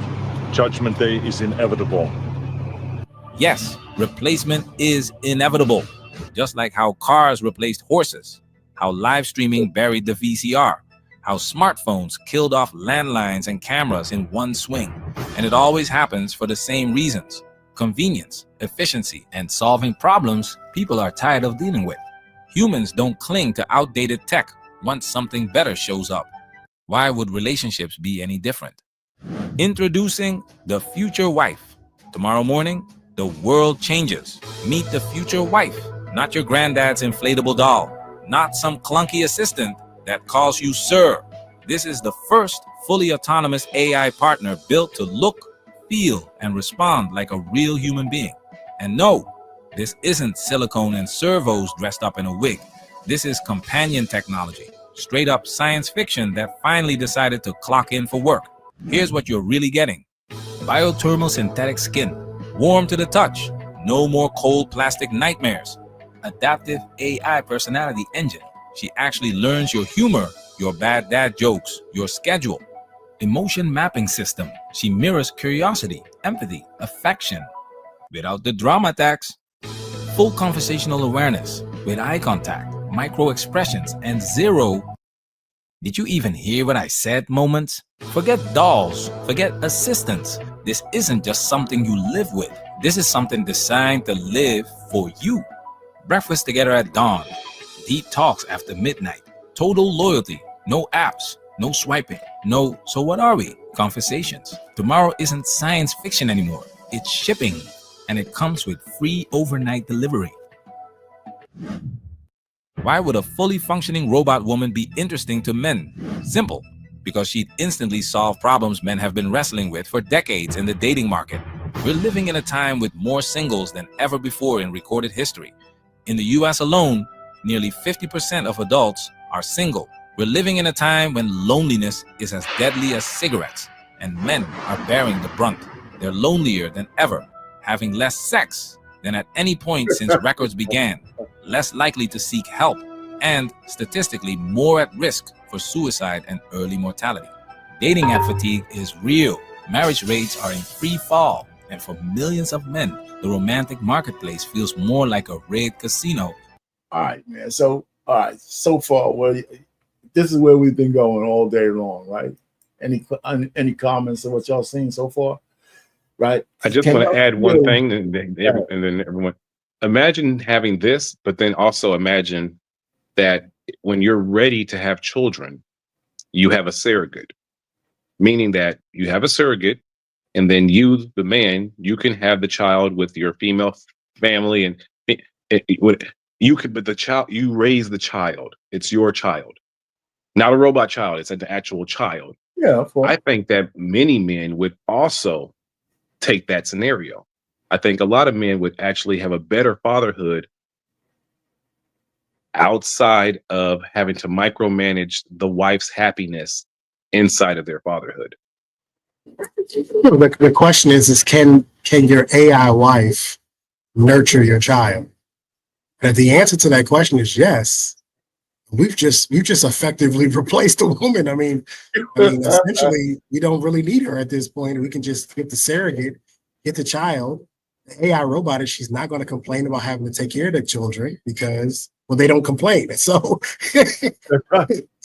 Judgment Day is inevitable. Yes, replacement is inevitable. Just like how cars replaced horses, how live streaming buried the VCR, how smartphones killed off landlines and cameras in one swing. And it always happens for the same reasons: convenience, efficiency, and solving problems people are tired of dealing with. Humans don't cling to outdated tech once something better shows up. Why would relationships be any different? Introducing the future wife. Tomorrow morning, the world changes. Meet the future wife, not your granddad's inflatable doll, not some clunky assistant that calls you sir. This is the first fully autonomous AI partner built to look, feel, and respond like a real human being. And no, this isn't silicone and servos dressed up in a wig. This is companion technology, straight up science fiction that finally decided to clock in for work. Here's what you're really getting. Biothermal synthetic skin, warm to the touch, no more cold plastic nightmares. Adaptive AI personality engine. She actually learns your humor, your bad dad jokes, your schedule. Emotion mapping system. She mirrors curiosity, empathy, affection, without the drama tax. Full conversational awareness with eye contact, micro expressions, and zero "did you even hear what I said" moments. Forget dolls, forget assistants. This isn't just something you live with. This is something designed to live for you. Breakfast together at dawn, deep talks after midnight, total loyalty, no apps, no swiping, no "so what are we" conversations. Tomorrow isn't science fiction anymore. It's shipping, and it comes with free overnight delivery. Why would a fully functioning robot woman be interesting to men? Simple, because she'd instantly solve problems men have been wrestling with for decades in the dating market. We're living in a time with more singles than ever before in recorded history. In the US alone, nearly 50% of adults are single. We're living in a time when loneliness is as deadly as cigarettes, and men are bearing the brunt. They're lonelier than ever, having less sex than at any point since records began, less likely to seek help, and statistically more at risk for suicide and early mortality. Dating app fatigue is real. Marriage rates are in free fall, and for millions of men, the romantic marketplace feels more like a rigged casino. All right, man. So, all right. So far, well, this is where we've been going all day long, right? Any comments on what y'all seen so far? Right. I just want to add one thing, and then everyone. Imagine having this, but then also imagine that when you're ready to have children, you have a surrogate, meaning that you have a surrogate, and then you, the man, you can have the child with your female family, and you could, but the child, you raise the child. It's your child, not a robot child. It's an actual child. Yeah. I think that many men would also take that scenario. I think a lot of men would actually have a better fatherhood outside of having to micromanage the wife's happiness inside of their fatherhood. The question is can your AI wife nurture your child? And if the answer to that question is yes, we've just effectively replaced the woman. I mean, essentially, we don't really need her at this point. We can just get the surrogate, get the child. The AI robot, she's not going to complain about having to take care of the children because, well, they don't complain. So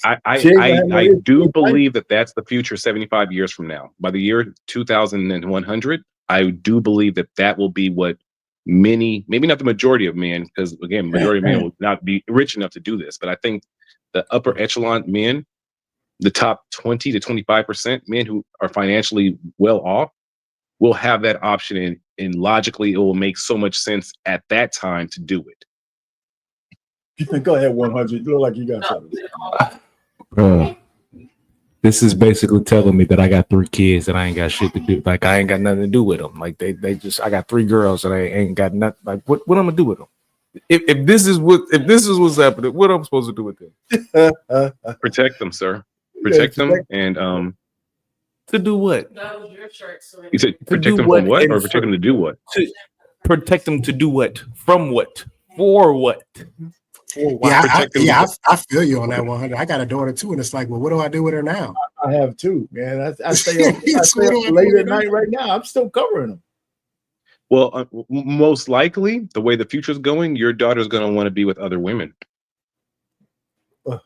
I do believe that that's the future 75 years from now. By the year 2100, I do believe that that will be what many, maybe not the majority of men, because again, majority of men will not be rich enough to do this, but I think the upper echelon men, the top 20 to 25% men who are financially well off, will have that option, and logically it will make so much sense at that time to do it. Go ahead, 100. You look like you got something. This is basically telling me that I got 3 kids and I ain't got shit to do. Like I ain't got nothing to do with them. Like they just, I got 3 girls and I ain't got nothing. Like what I'm gonna do with them? If this is what's happening, what I'm supposed to do with them? Protect them, sir. Protect them, and to do what? That was your shirt. So you said protect them from what, or protect them to do what? To protect them to do what? From what? For what? Yeah, I feel you on that 100. I got a daughter too, and it's like, well, what do I do with her now? I have too, man. I stay up late at night right now. I'm still covering them. Well, most likely, the way the future's going, your daughter's going to want to be with other women.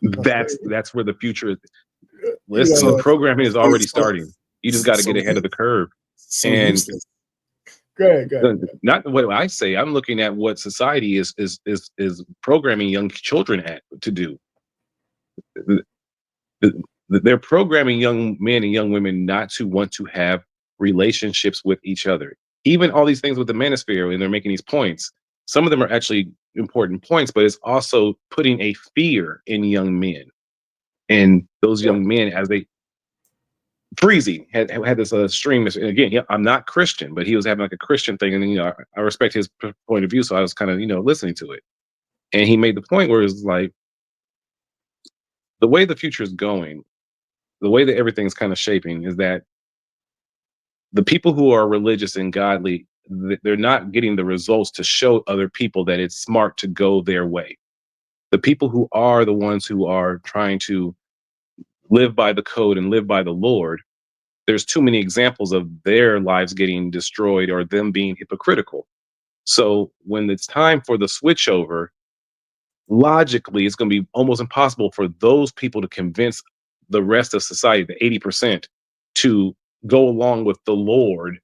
That's where the future is. Listen, the programming is already starting. You just got to get ahead of the curve. And Good. Not what I say. I'm looking at what society is programming young children to do. They're programming young men and young women not to want to have relationships with each other. Even all these things with the manosphere, and they're making these points. Some of them are actually important points, but it's also putting a fear in young men. And those young men, as they Freezy had this stream. And again, I'm not Christian, but he was having like a Christian thing, and I respect his point of view, so I was kind of listening to it. And he made the point where it's like the way the future is going, the way that everything's kind of shaping is that the people who are religious and godly, they're not getting the results to show other people that it's smart to go their way. The people who are the ones who are trying to live by the code and live by the Lord, there's too many examples of their lives getting destroyed or them being hypocritical. So when it's time for the switchover, logically, it's going to be almost impossible for those people to convince the rest of society, the 80%, to go along with the Lord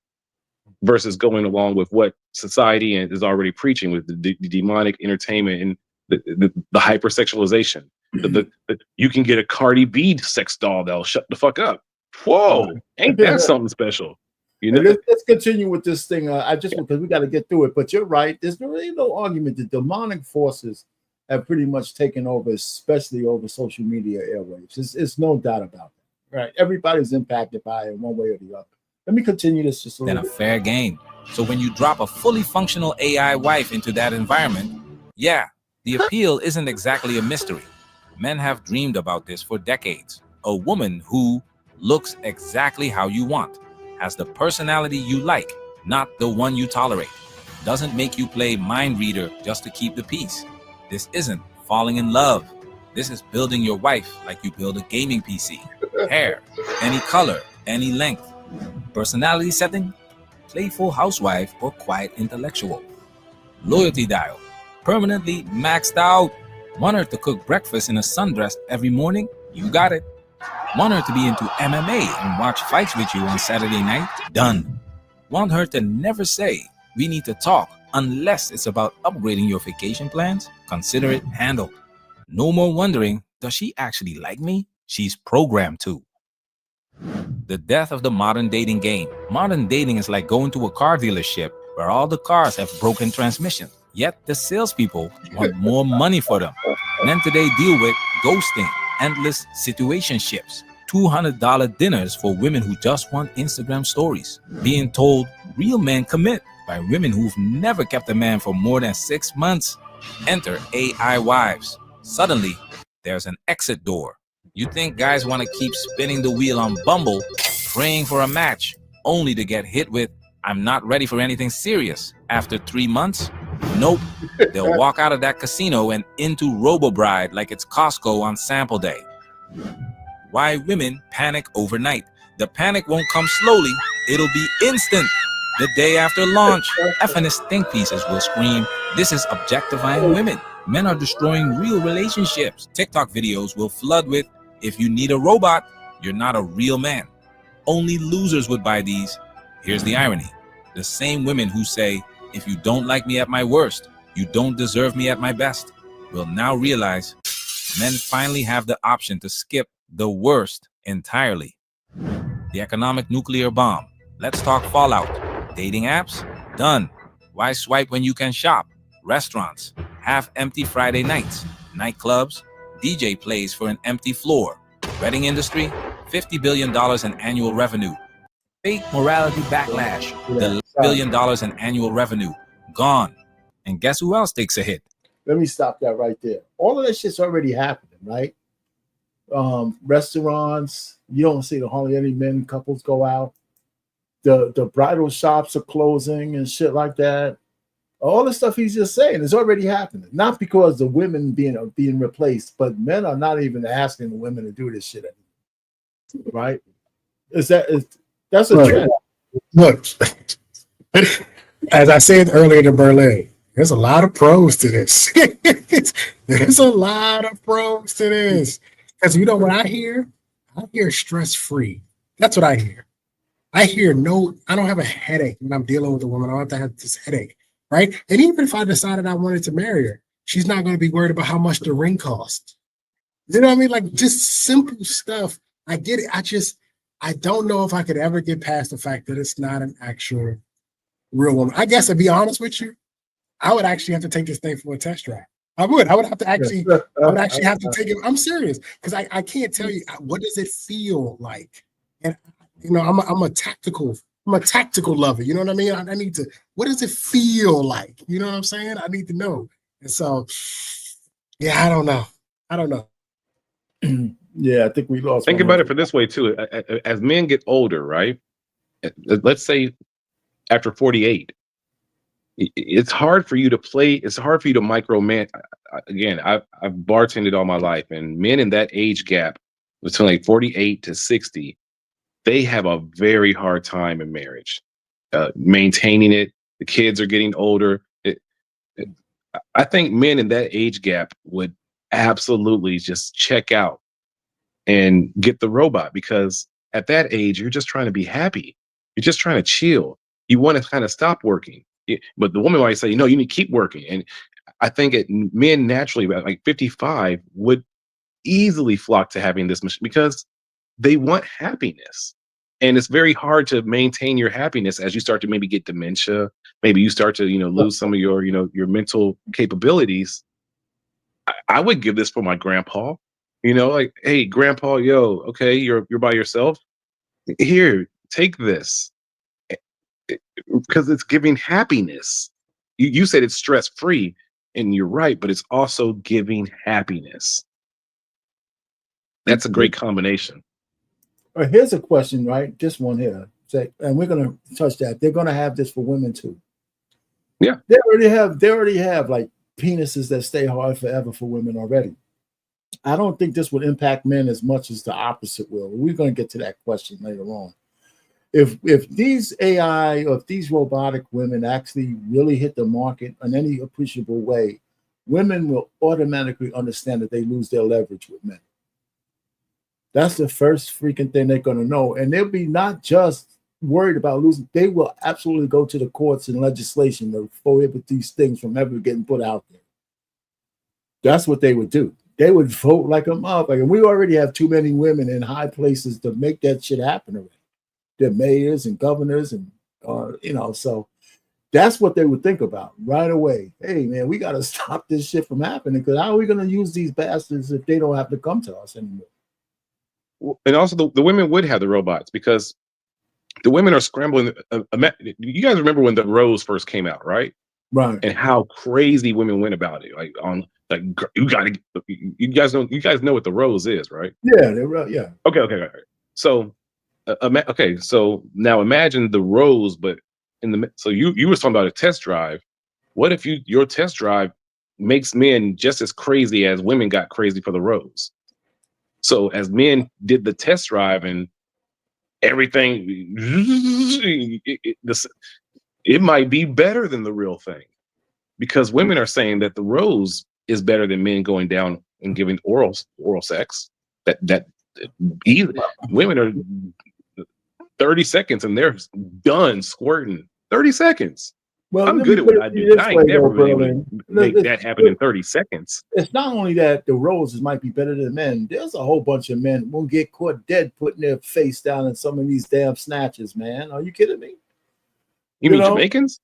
versus going along with what society is already preaching with the demonic entertainment and the hypersexualization. You can get a Cardi B sex doll that'll shut the fuck up. Whoa, ain't that something special? Let's continue with this thing. Because we got to get through it. But you're right. There's really no argument. The demonic forces have pretty much taken over, especially over social media airwaves. It's no doubt about that. Right? Everybody's impacted by it one way or the other. Let me continue this just a little bit. Then a fair game. So when you drop a fully functional AI wife into that environment, yeah, the appeal isn't exactly a mystery. Men have dreamed about this for decades. A woman who looks exactly how you want, has the personality you like, not the one you tolerate, doesn't make you play mind reader just to keep the peace. This isn't falling in love. This is building your wife like you build a gaming PC. Hair, any color, any length. Personality setting, playful housewife or quiet intellectual. Loyalty dial, permanently maxed out. Want her to cook breakfast in a sundress every morning? You got it. Want her to be into MMA and watch fights with you on Saturday night? Done. Want her to never say, we need to talk, unless it's about upgrading your vacation plans? Consider it handled. No more wondering, does she actually like me? She's programmed to. The death of the modern dating game. Modern dating is like going to a car dealership where all the cars have broken transmissions. Yet the salespeople want more money for them. Men today deal with ghosting, endless situationships, $200 dinners for women who just want Instagram stories, being told real men commit by women who've never kept a man for more than 6 months. Enter AI wives. Suddenly, there's an exit door. You think guys want to keep spinning the wheel on Bumble, praying for a match, only to get hit with, I'm not ready for anything serious after 3 months? Nope. They'll walk out of that casino and into RoboBride like it's Costco on sample day. Why women panic overnight. The panic won't come slowly, it'll be instant. The day after launch, feminist think pieces will scream, this is objectifying women. Men are destroying real relationships. TikTok videos will flood with, if you need a robot, you're not a real man. Only losers would buy these. Here's the irony. The same women who say, if you don't like me at my worst, you don't deserve me at my best, will now realize men finally have the option to skip the worst entirely. The economic nuclear bomb. Let's talk fallout. Dating apps? Done. Why swipe when you can shop? Restaurants, half-empty Friday nights. Nightclubs, DJ plays for an empty floor. Wedding industry, $50 billion in annual revenue. Fake morality backlash, the $1 billion in annual revenue, gone. And guess who else takes a hit? Let me stop that right there. All of that shit's already happening, right? Restaurants, you don't see hardly any men couples go out. The bridal shops are closing and shit like that. All the stuff he's just saying is already happening. Not because the women are being replaced, but men are not even asking the women to do this shit anymore. Right? That's a trend. Look, as I said earlier to Berlin, there's a lot of pros to this. There's a lot of pros to this. Because you know what I hear? I hear stress-free. That's what I hear. I hear I don't have a headache when I'm dealing with a woman. I don't have to have this headache, right? And even if I decided I wanted to marry her, she's not going to be worried about how much the ring costs. You know what I mean? Like just simple stuff. I get it. I don't know if I could ever get past the fact that it's not an actual real woman. I guess to be honest with you, I would actually have to take this thing for a test drive. I would have to actually have to take it. I'm serious because I can't tell you what does it feel like. And you know, I'm a tactical lover. You know what I mean? I need to. What does it feel like? You know what I'm saying? I need to know. And so, yeah, I don't know. Yeah, I think we lost. Think about it for this way too. As men get older, right? Let's say after 48, it's hard for you to play. It's hard for you to micromanage. Again, I've bartended all my life, and men in that age gap between like 48 to 60, they have a very hard time in marriage, maintaining it. The kids are getting older. I think men in that age gap would absolutely just check out and get the robot, because at that age, you're just trying to be happy. You're just trying to chill. You want to kind of stop working. But the woman might say, no, you need to keep working. And I think men naturally, like 55, would easily flock to having this machine because they want happiness. And it's very hard to maintain your happiness as you start to maybe get dementia. Maybe you start to, lose some of your, your mental capabilities. I would give this for my grandpa. Like, hey, grandpa, okay, you're by yourself. Here, take this. Because it's giving happiness. You said it's stress-free, and you're right, but it's also giving happiness. That's a great combination. Here's a question, right? This one here. And we're going to touch that. They're going to have this for women too. Yeah. They already have like penises that stay hard forever for women already. I don't think this would impact men as much as the opposite will. We're going to get to that question later on. If these AI or if these robotic women actually really hit the market in any appreciable way, women will automatically understand that they lose their leverage with men. That's the first freaking thing they're going to know. And they'll be not just worried about losing, they will absolutely go to the courts and legislation to prohibit these things from ever getting put out there. That's what they would do. They would vote like a motherfucker. And we already have too many women in high places to make that shit happen already. They're mayors and governors and, so that's what they would think about right away. Hey, man, we got to stop this shit from happening because how are we going to use these bastards if they don't have to come to us anymore? And also the women would have the robots because the women are scrambling. You guys remember when the Rose first came out, right? Right. And how crazy women went about it. You guys know what the Rose is, right? Yeah, yeah. Okay. So, so now imagine the Rose, but so you were talking about a test drive. What if your test drive makes men just as crazy as women got crazy for the Rose? So as men did the test drive and everything, it might be better than the real thing because women are saying that the Rose is better than men going down and giving oral sex. That women are 30 seconds and they're done squirting. 30 seconds. Well, I'm good at what I do. I ain't never been able to make that happen in 30 seconds. It's not only that the Roses might be better than men. There's a whole bunch of men who will get caught dead putting their face down in some of these damn snatches, man. Are you kidding me? You mean Jamaicans?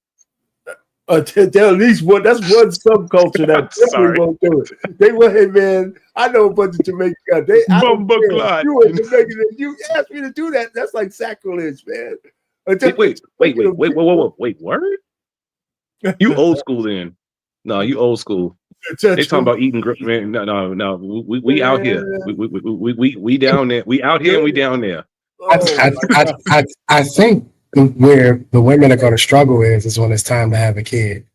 At least one. That's one subculture that definitely won't do it. They will, hey man. I know a bunch of Jamaicans. You a Jamaican. You asked me to do that. That's like sacrilege, man. Wait, word? You old school then? No, you old school. They talking about eating man. No. We out here. We down there. We out here and we down there. I think where the women are going to struggle is when it's time to have a kid.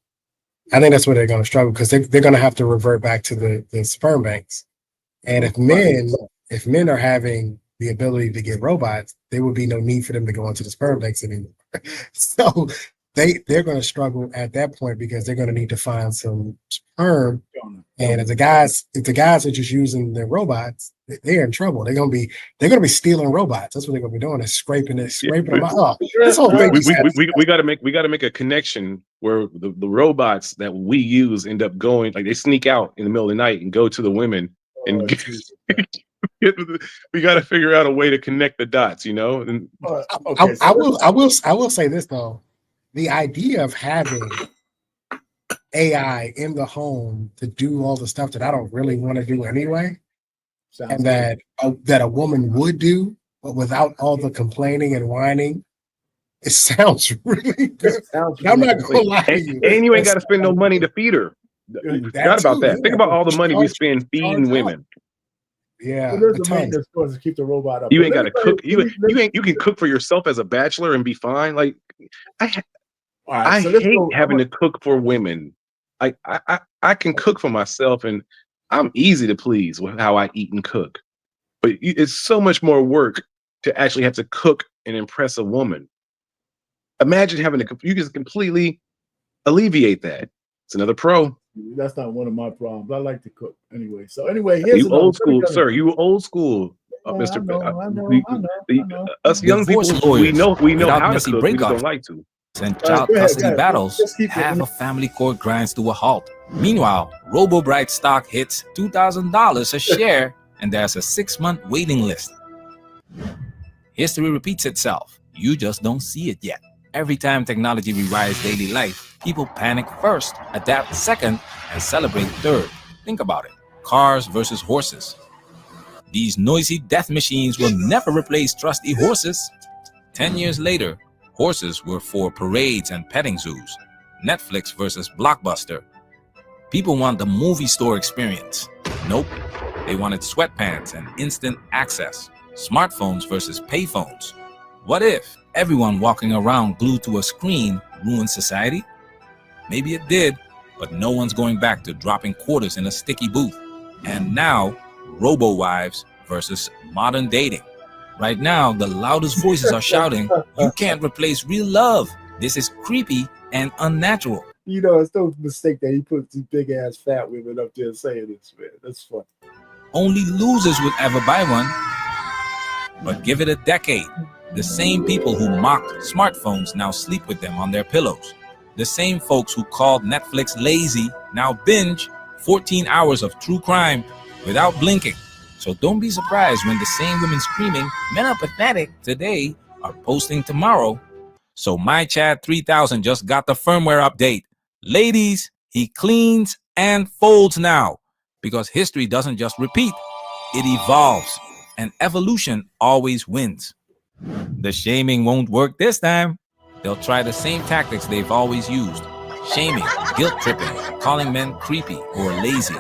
I think that's where they're going to struggle because they're going to have to revert back to the sperm banks. And if men are having the ability to get robots, there would be no need for them to go into the sperm banks anymore. So they're going to struggle at that point because they're going to need to find some sperm. And if the guys are just using their robots, they're in trouble. They're going to be stealing robots. That's what they're going to be doing. Is scraping them out. This whole thing. We got to make a connection where the robots that we use end up going, like they sneak out in the middle of the night and go to the women and we got to figure out a way to connect the dots, you know. And, I will say this though. The idea of having AI in the home to do all the stuff that I don't really want to do anyway, and that a woman would do, but without all the complaining and whining, it sounds really good. I'm not gonna lie to you. And you ain't got to spend no money to feed her. Forgot about that. Think about all the money we spend feeding women. Yeah, there's a maintenance course to keep the robot up. You ain't got to cook. You can cook for yourself as a bachelor and be fine. Like I hate having to cook for women. I can cook for myself, and I'm easy to please with how I eat and cook. But it's so much more work to actually have to cook and impress a woman. Imagine having to. You can completely alleviate that. It's another pro. That's not one of my problems. I like to cook anyway. So anyway, you old school, sir. You old school, Mr. I know. Us young people, we know how to cook. We just don't like to. And child custody battles, half a family court grinds to a halt. Meanwhile, RoboBrite stock hits $2,000 a share, and there's a 6-month waiting list. History repeats itself. You just don't see it yet. Every time technology rewires daily life, people panic first, adapt second, and celebrate third. Think about it. Cars versus horses. These noisy death machines will never replace trusty horses. 10 years later, horses were for parades and petting zoos. Netflix versus Blockbuster. People want the movie store experience. Nope. They wanted sweatpants and instant access. Smartphones versus payphones. What if everyone walking around glued to a screen ruined society? Maybe it did, but no one's going back to dropping quarters in a sticky booth. And now, robo-wives versus modern dating. Right now, the loudest voices are shouting, "You can't replace real love. This is creepy and unnatural." You know, it's no mistake that he puts these big ass fat women up there saying this, man. That's funny. Only losers would ever buy one. But give it a decade. The same people who mocked smartphones now sleep with them on their pillows. The same folks who called Netflix lazy now binge 14 hours of true crime without blinking. So don't be surprised when the same women screaming, "Men are pathetic," today are posting tomorrow. So my Chad 3000 just got the firmware update. Ladies, he cleans and folds now, because history doesn't just repeat, it evolves, and evolution always wins. The shaming won't work this time. They'll try the same tactics they've always used: shaming, guilt tripping, calling men creepy or lazy.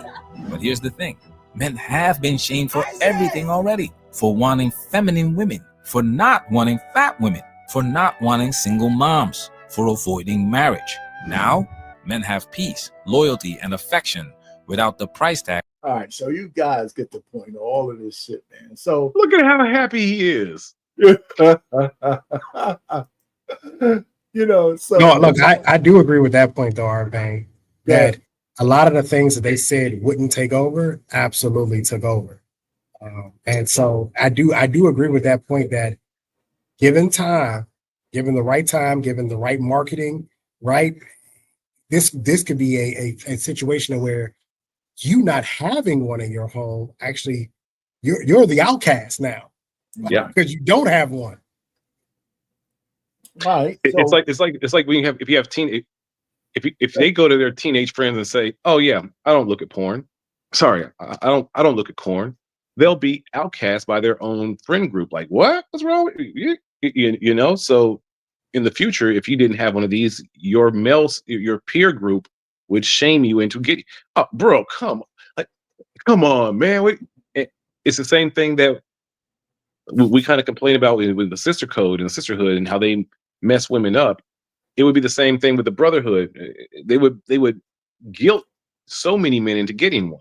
But here's the thing. Men have been shamed for everything already. For wanting feminine women, for not wanting fat women, for not wanting single moms, for avoiding marriage. Now, men have peace, loyalty, and affection without the price tag. All right, so you guys get the point of all of this shit, man. So Look at how happy he is. you know, so No, look, I do agree with that point though, Arvane, that a lot of the things that they said wouldn't take over absolutely took over. And so I do agree with that point that given time, given the right time, given the right marketing, right, this could be a situation where you not having one in your home, actually you're the outcast now. Yeah. Because you don't have one. Right. It's like when you have teen, if they go to their teenage friends and say, "Oh yeah, I don't look at porn. Sorry, I don't look at porn." They'll be outcast by their own friend group. Like, what? What's wrong with you? You know. So in the future, if you didn't have one of these, your peer group would shame you into getting. Oh, bro, come on, man. It's the same thing that we kind of complain about with the sister code and the sisterhood and how they mess women up. It would be the same thing with the brotherhood. They would guilt so many men into getting one,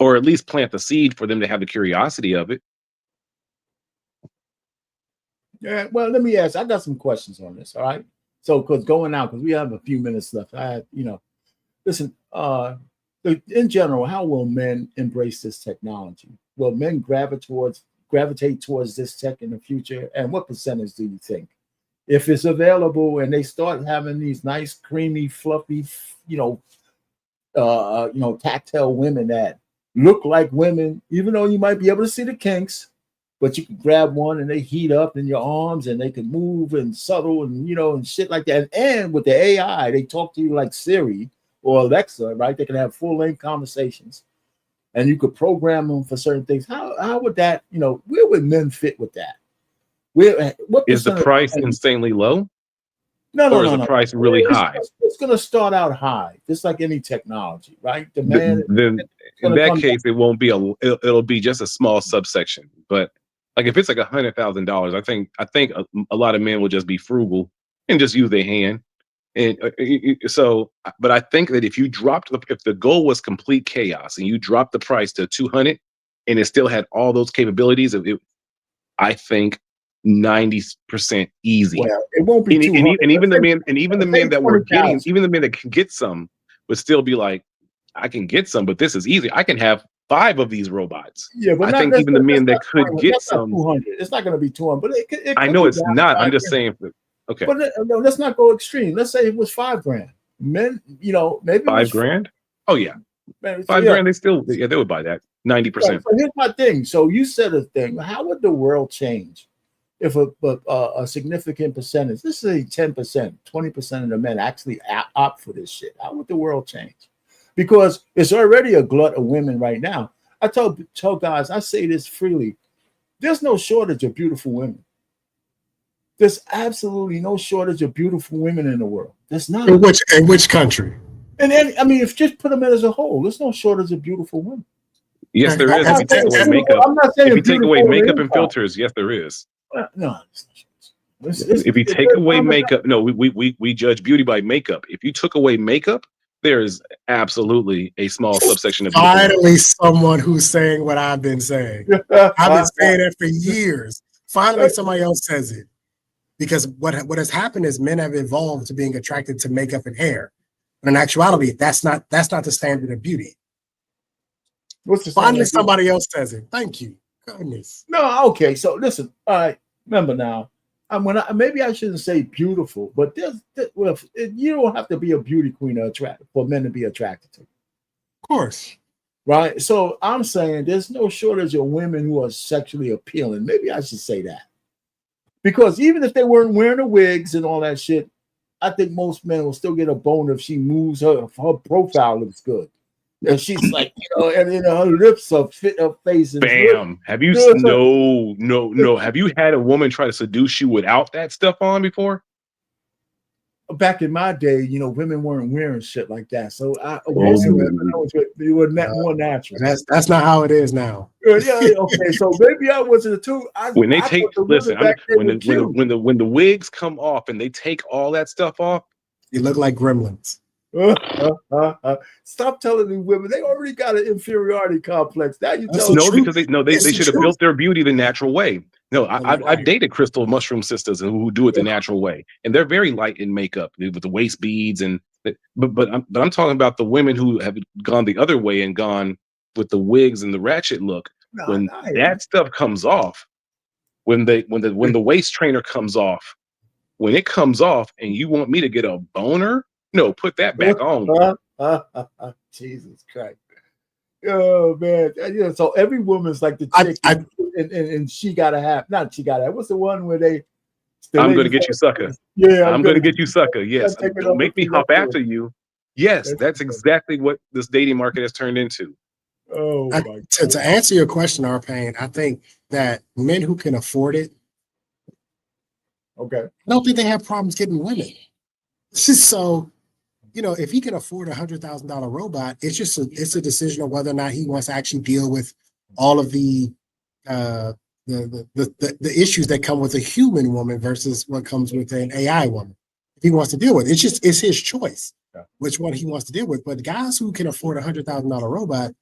or at least plant the seed for them to have the curiosity of it. Yeah, well, let me ask. I got some questions on this. All right. So, because we have a few minutes left. Listen. In general, how will men embrace this technology? Will men gravitate towards this tech in the future? And what percentage do you think, if it's available and they start having these nice, creamy, fluffy, tactile women that look like women, even though you might be able to see the kinks, but you can grab one and they heat up in your arms and they can move and subtle and, and shit like that. And with the AI, they talk to you like Siri or Alexa, right? They can have full-length conversations and you could program them for certain things. How would that, where would men fit with that? What is the price insanely low? No, is the price really high? It's going to start out high, just like any technology, right? Then in that case, it won't be it'll be just a small subsection. But like if it's like $100,000, I think a lot of men will just be frugal and just use their hand. And so, but I think that if the goal was complete chaos and you dropped the price to 200 and it still had all those capabilities of it, I think 90% easy. Well, it won't be and even the men that can get some would still be like, I can get some, but this is easy. I can have 5 of these robots. Yeah, but I think even the men that could get some, 200. It's not going to be 200, but it I know it's not. I'm just saying. Okay, but no, let's not go extreme. Let's say it was $5,000. Men, maybe $5,000. Oh yeah, $5,000. They still, they would buy that 90%. So here's my thing. So you said a thing. How would the world change if a significant percentage, let's say 10%, 20% of the men actually opt for this shit? How would the world change? Because it's already a glut of women right now. I tell guys, I say this freely. There's no shortage of beautiful women. There's absolutely no shortage of beautiful women in the world. There's not. In which country? And I mean, if just put them in as a whole, there's no shortage of beautiful women. Yes, there is. If you take away makeup, if you take away makeup and filters, yes, there is. No. If you take away makeup, no, we judge beauty by makeup. If you took away makeup, there is absolutely a small subsection of Finally, someone who's saying what I've been saying. I've been saying it for years. Finally, somebody else says it. Because what has happened is men have evolved to being attracted to makeup and hair. But in actuality, that's not the standard of beauty. Finally, somebody else says it. Thank you. Goodness. No, okay. So listen, all right. Remember now, maybe I shouldn't say beautiful, but you don't have to be a beauty queen to attract for men to be attracted to. Of course. Right. So I'm saying there's no shortage of women who are sexually appealing. Maybe I should say that. Because even if they weren't wearing the wigs and all that shit, I think most men will still get a bone if she moves her profile looks good. And she's like, and her lips are fit her face. And bam. Have you no. Have you had a woman try to seduce you without that stuff on before? Back in my day, women weren't wearing shit like that. So you were more natural. That's not how it is now. Yeah, okay. So maybe I wasn't too. When they take when the wigs come off and they take all that stuff off, you look like gremlins. Stop telling these women they already got an inferiority complex. Now you tell because they should have built their beauty the natural way. No, I've dated crystal mushroom sisters who do it the natural way, and they're very light in makeup with the waist beads but I'm talking about the women who have gone the other way and gone with the wigs and the ratchet look. When that stuff comes off, when the waist trainer comes off, when it comes off, and you want me to get a boner. No, put that back on. Jesus Christ. Oh man. So every woman's like the chick and she gotta have what's the one where I'm gonna get you, sucker. Yeah, I'm gonna get you, sucker. Yes. Don't make me hop after you. Yes, that's exactly what this dating market has turned into. Oh my God. To answer your question, Arpain, I think that men who can afford it, okay, I don't think they have problems getting women. So if he can afford $100,000 robot, it's a decision of whether or not he wants to actually deal with all of the issues that come with a human woman versus what comes with an AI woman. If he wants to deal with it, it's his choice which one he wants to deal with. But guys who can afford $100,000 robot,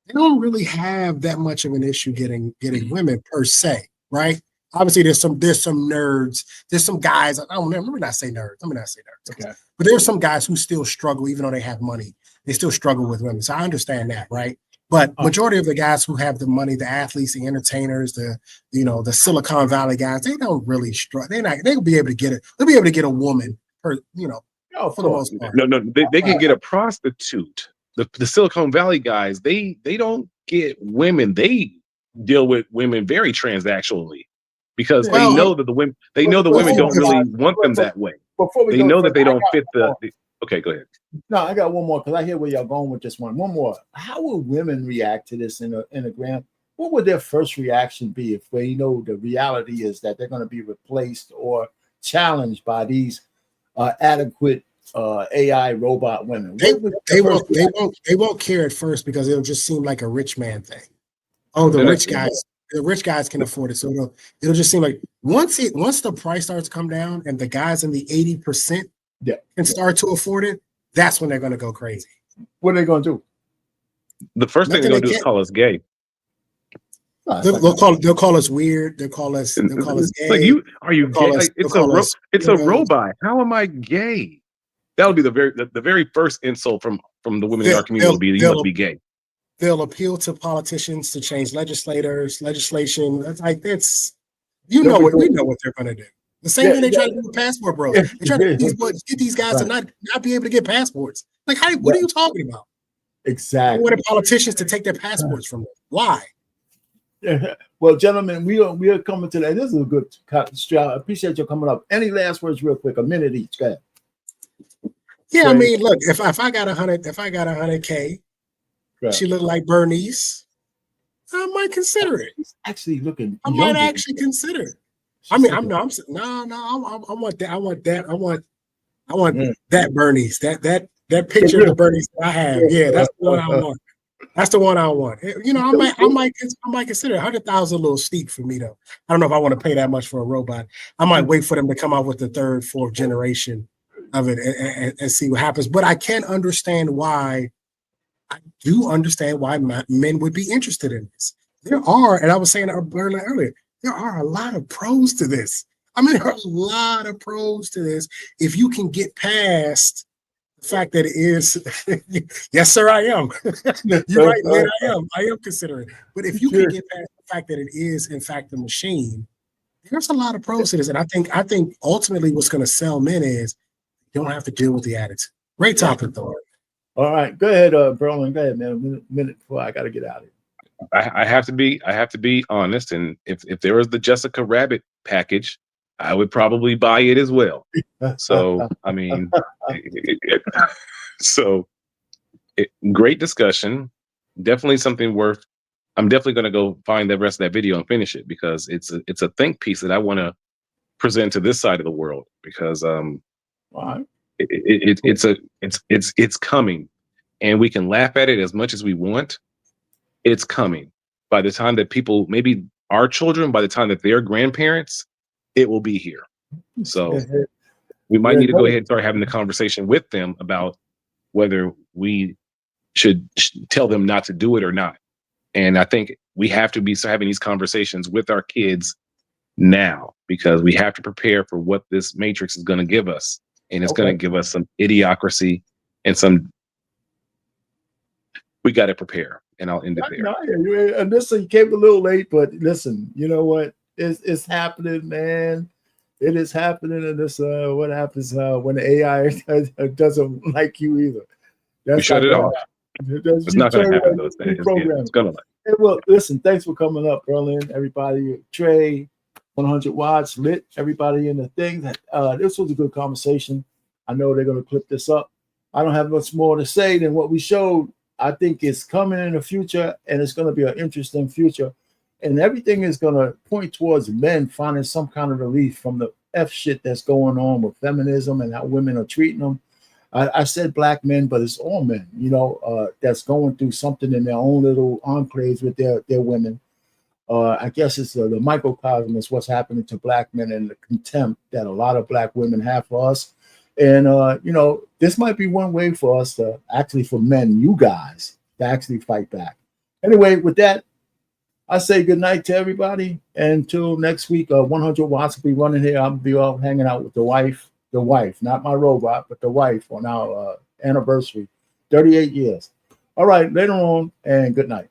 they don't really have that much of an issue getting women per se, right? Obviously, there's some nerds. There's some guys. Let me not say nerds. Okay. But there's some guys who still struggle, even though they have money. They still struggle with women. So I understand that, right? But majority of the guys who have the money, the athletes, the entertainers, the Silicon Valley guys, they don't really struggle. They'll be able to get it. They'll be able to get a woman for the most part. No, they can get a prostitute. The Silicon Valley guys, they don't get women. They deal with women very transactionally. Because they know that the women don't really want them that way. They know that they don't fit the. Okay, go ahead. No, I got one more because I hear where y'all going with this one. One more. How will women react to this in a gram? What would their first reaction be if they know the reality is that they're going to be replaced or challenged by these adequate AI robot women? They won't care at first because it'll just seem like a rich man thing. Oh, the rich guys can afford it. So it'll just seem like once the price starts to come down and the guys in the 80% can start to afford it, that's when they're going to go crazy. What are they going to do? The first thing they're going to do is call us gay. They'll call us weird. They'll call us gay. Like are you gay? It's a robot. How am I gay? That would be the very first insult from the women in our community will be you must be gay. They'll appeal to politicians to change legislation. That's like we know what they're going to do. The same thing they try to do with passport bros. They try to get these guys to not be able to get passports. Like, what are you talking about? Exactly. They wanted politicians to take their passports from them. Why? Well, gentlemen, we are coming to that. This is a good I appreciate you coming up. Any last words, real quick? A minute each. Go ahead. Yeah, I mean, look, if I got 100K, she looked like Bernice, I might consider it. She's actually looking. I might actually consider it. I mean, I want that. I want that Bernice. That picture of the Bernice that I have. Yeah, that's the one I want. That's the one I want. I might consider 100,000 a little steep for me though. I don't know if I want to pay that much for a robot. I might wait for them to come out with the third, fourth generation of it and see what happens. But I can understand why. I do understand why men would be interested in this. There are, and I was saying earlier, there are a lot of pros to this. I mean, there are a lot of pros to this if you can get past the fact that it is. Yes, sir, I am. You're right, man. I am considering. But if you can get past the fact that it is, in fact, a machine, there's a lot of pros to this. And I think ultimately what's going to sell men is you don't have to deal with the attitude. Great topic, though. All right, go ahead, Berlin. Go ahead, man. A minute before I got to get out of here. I have to be honest, and if there was the Jessica Rabbit package, I would probably buy it as well. So I mean, great discussion. Definitely something worth. I'm definitely going to go find the rest of that video and finish it because it's a think piece that I want to present to this side of the world because it's coming, and we can laugh at it as much as we want. It's coming. By the time that people, maybe our children, by the time that they're grandparents, it will be here. So we might need to go ahead and start having the conversation with them about whether we should tell them not to do it or not. And I think we have to be having these conversations with our kids now because we have to prepare for what this matrix is going to give us. And it's going to give us some idiocracy and we got to prepare. And I'll end it there. And listen, you came a little late, but listen, you know what? It's happening, man. It is happening. And this what happens when the AI doesn't like you either. You shut it off. It's not going to happen, though. It's going to. Hey, well, listen, thanks for coming up, Berlin. Everybody, Trey, 100 watts, lit, everybody in the thing. This was a good conversation. I know they're going to clip this up. I don't have much more to say than what we showed. I think it's coming in the future, and it's going to be an interesting future. And everything is going to point towards men finding some kind of relief from the F shit that's going on with feminism and how women are treating them. I said black men, but it's all men, that's going through something in their own little enclaves with their women. I guess it's the microcosm is what's happening to black men and the contempt that a lot of black women have for us. And, this might be one way for us to actually, for men, you guys, to actually fight back. Anyway, with that, I say good night to everybody. And until next week, 100 watts will be running here. I'll be all hanging out with the wife, not my robot, but the wife on our anniversary, 38 years. All right, later on, and good night.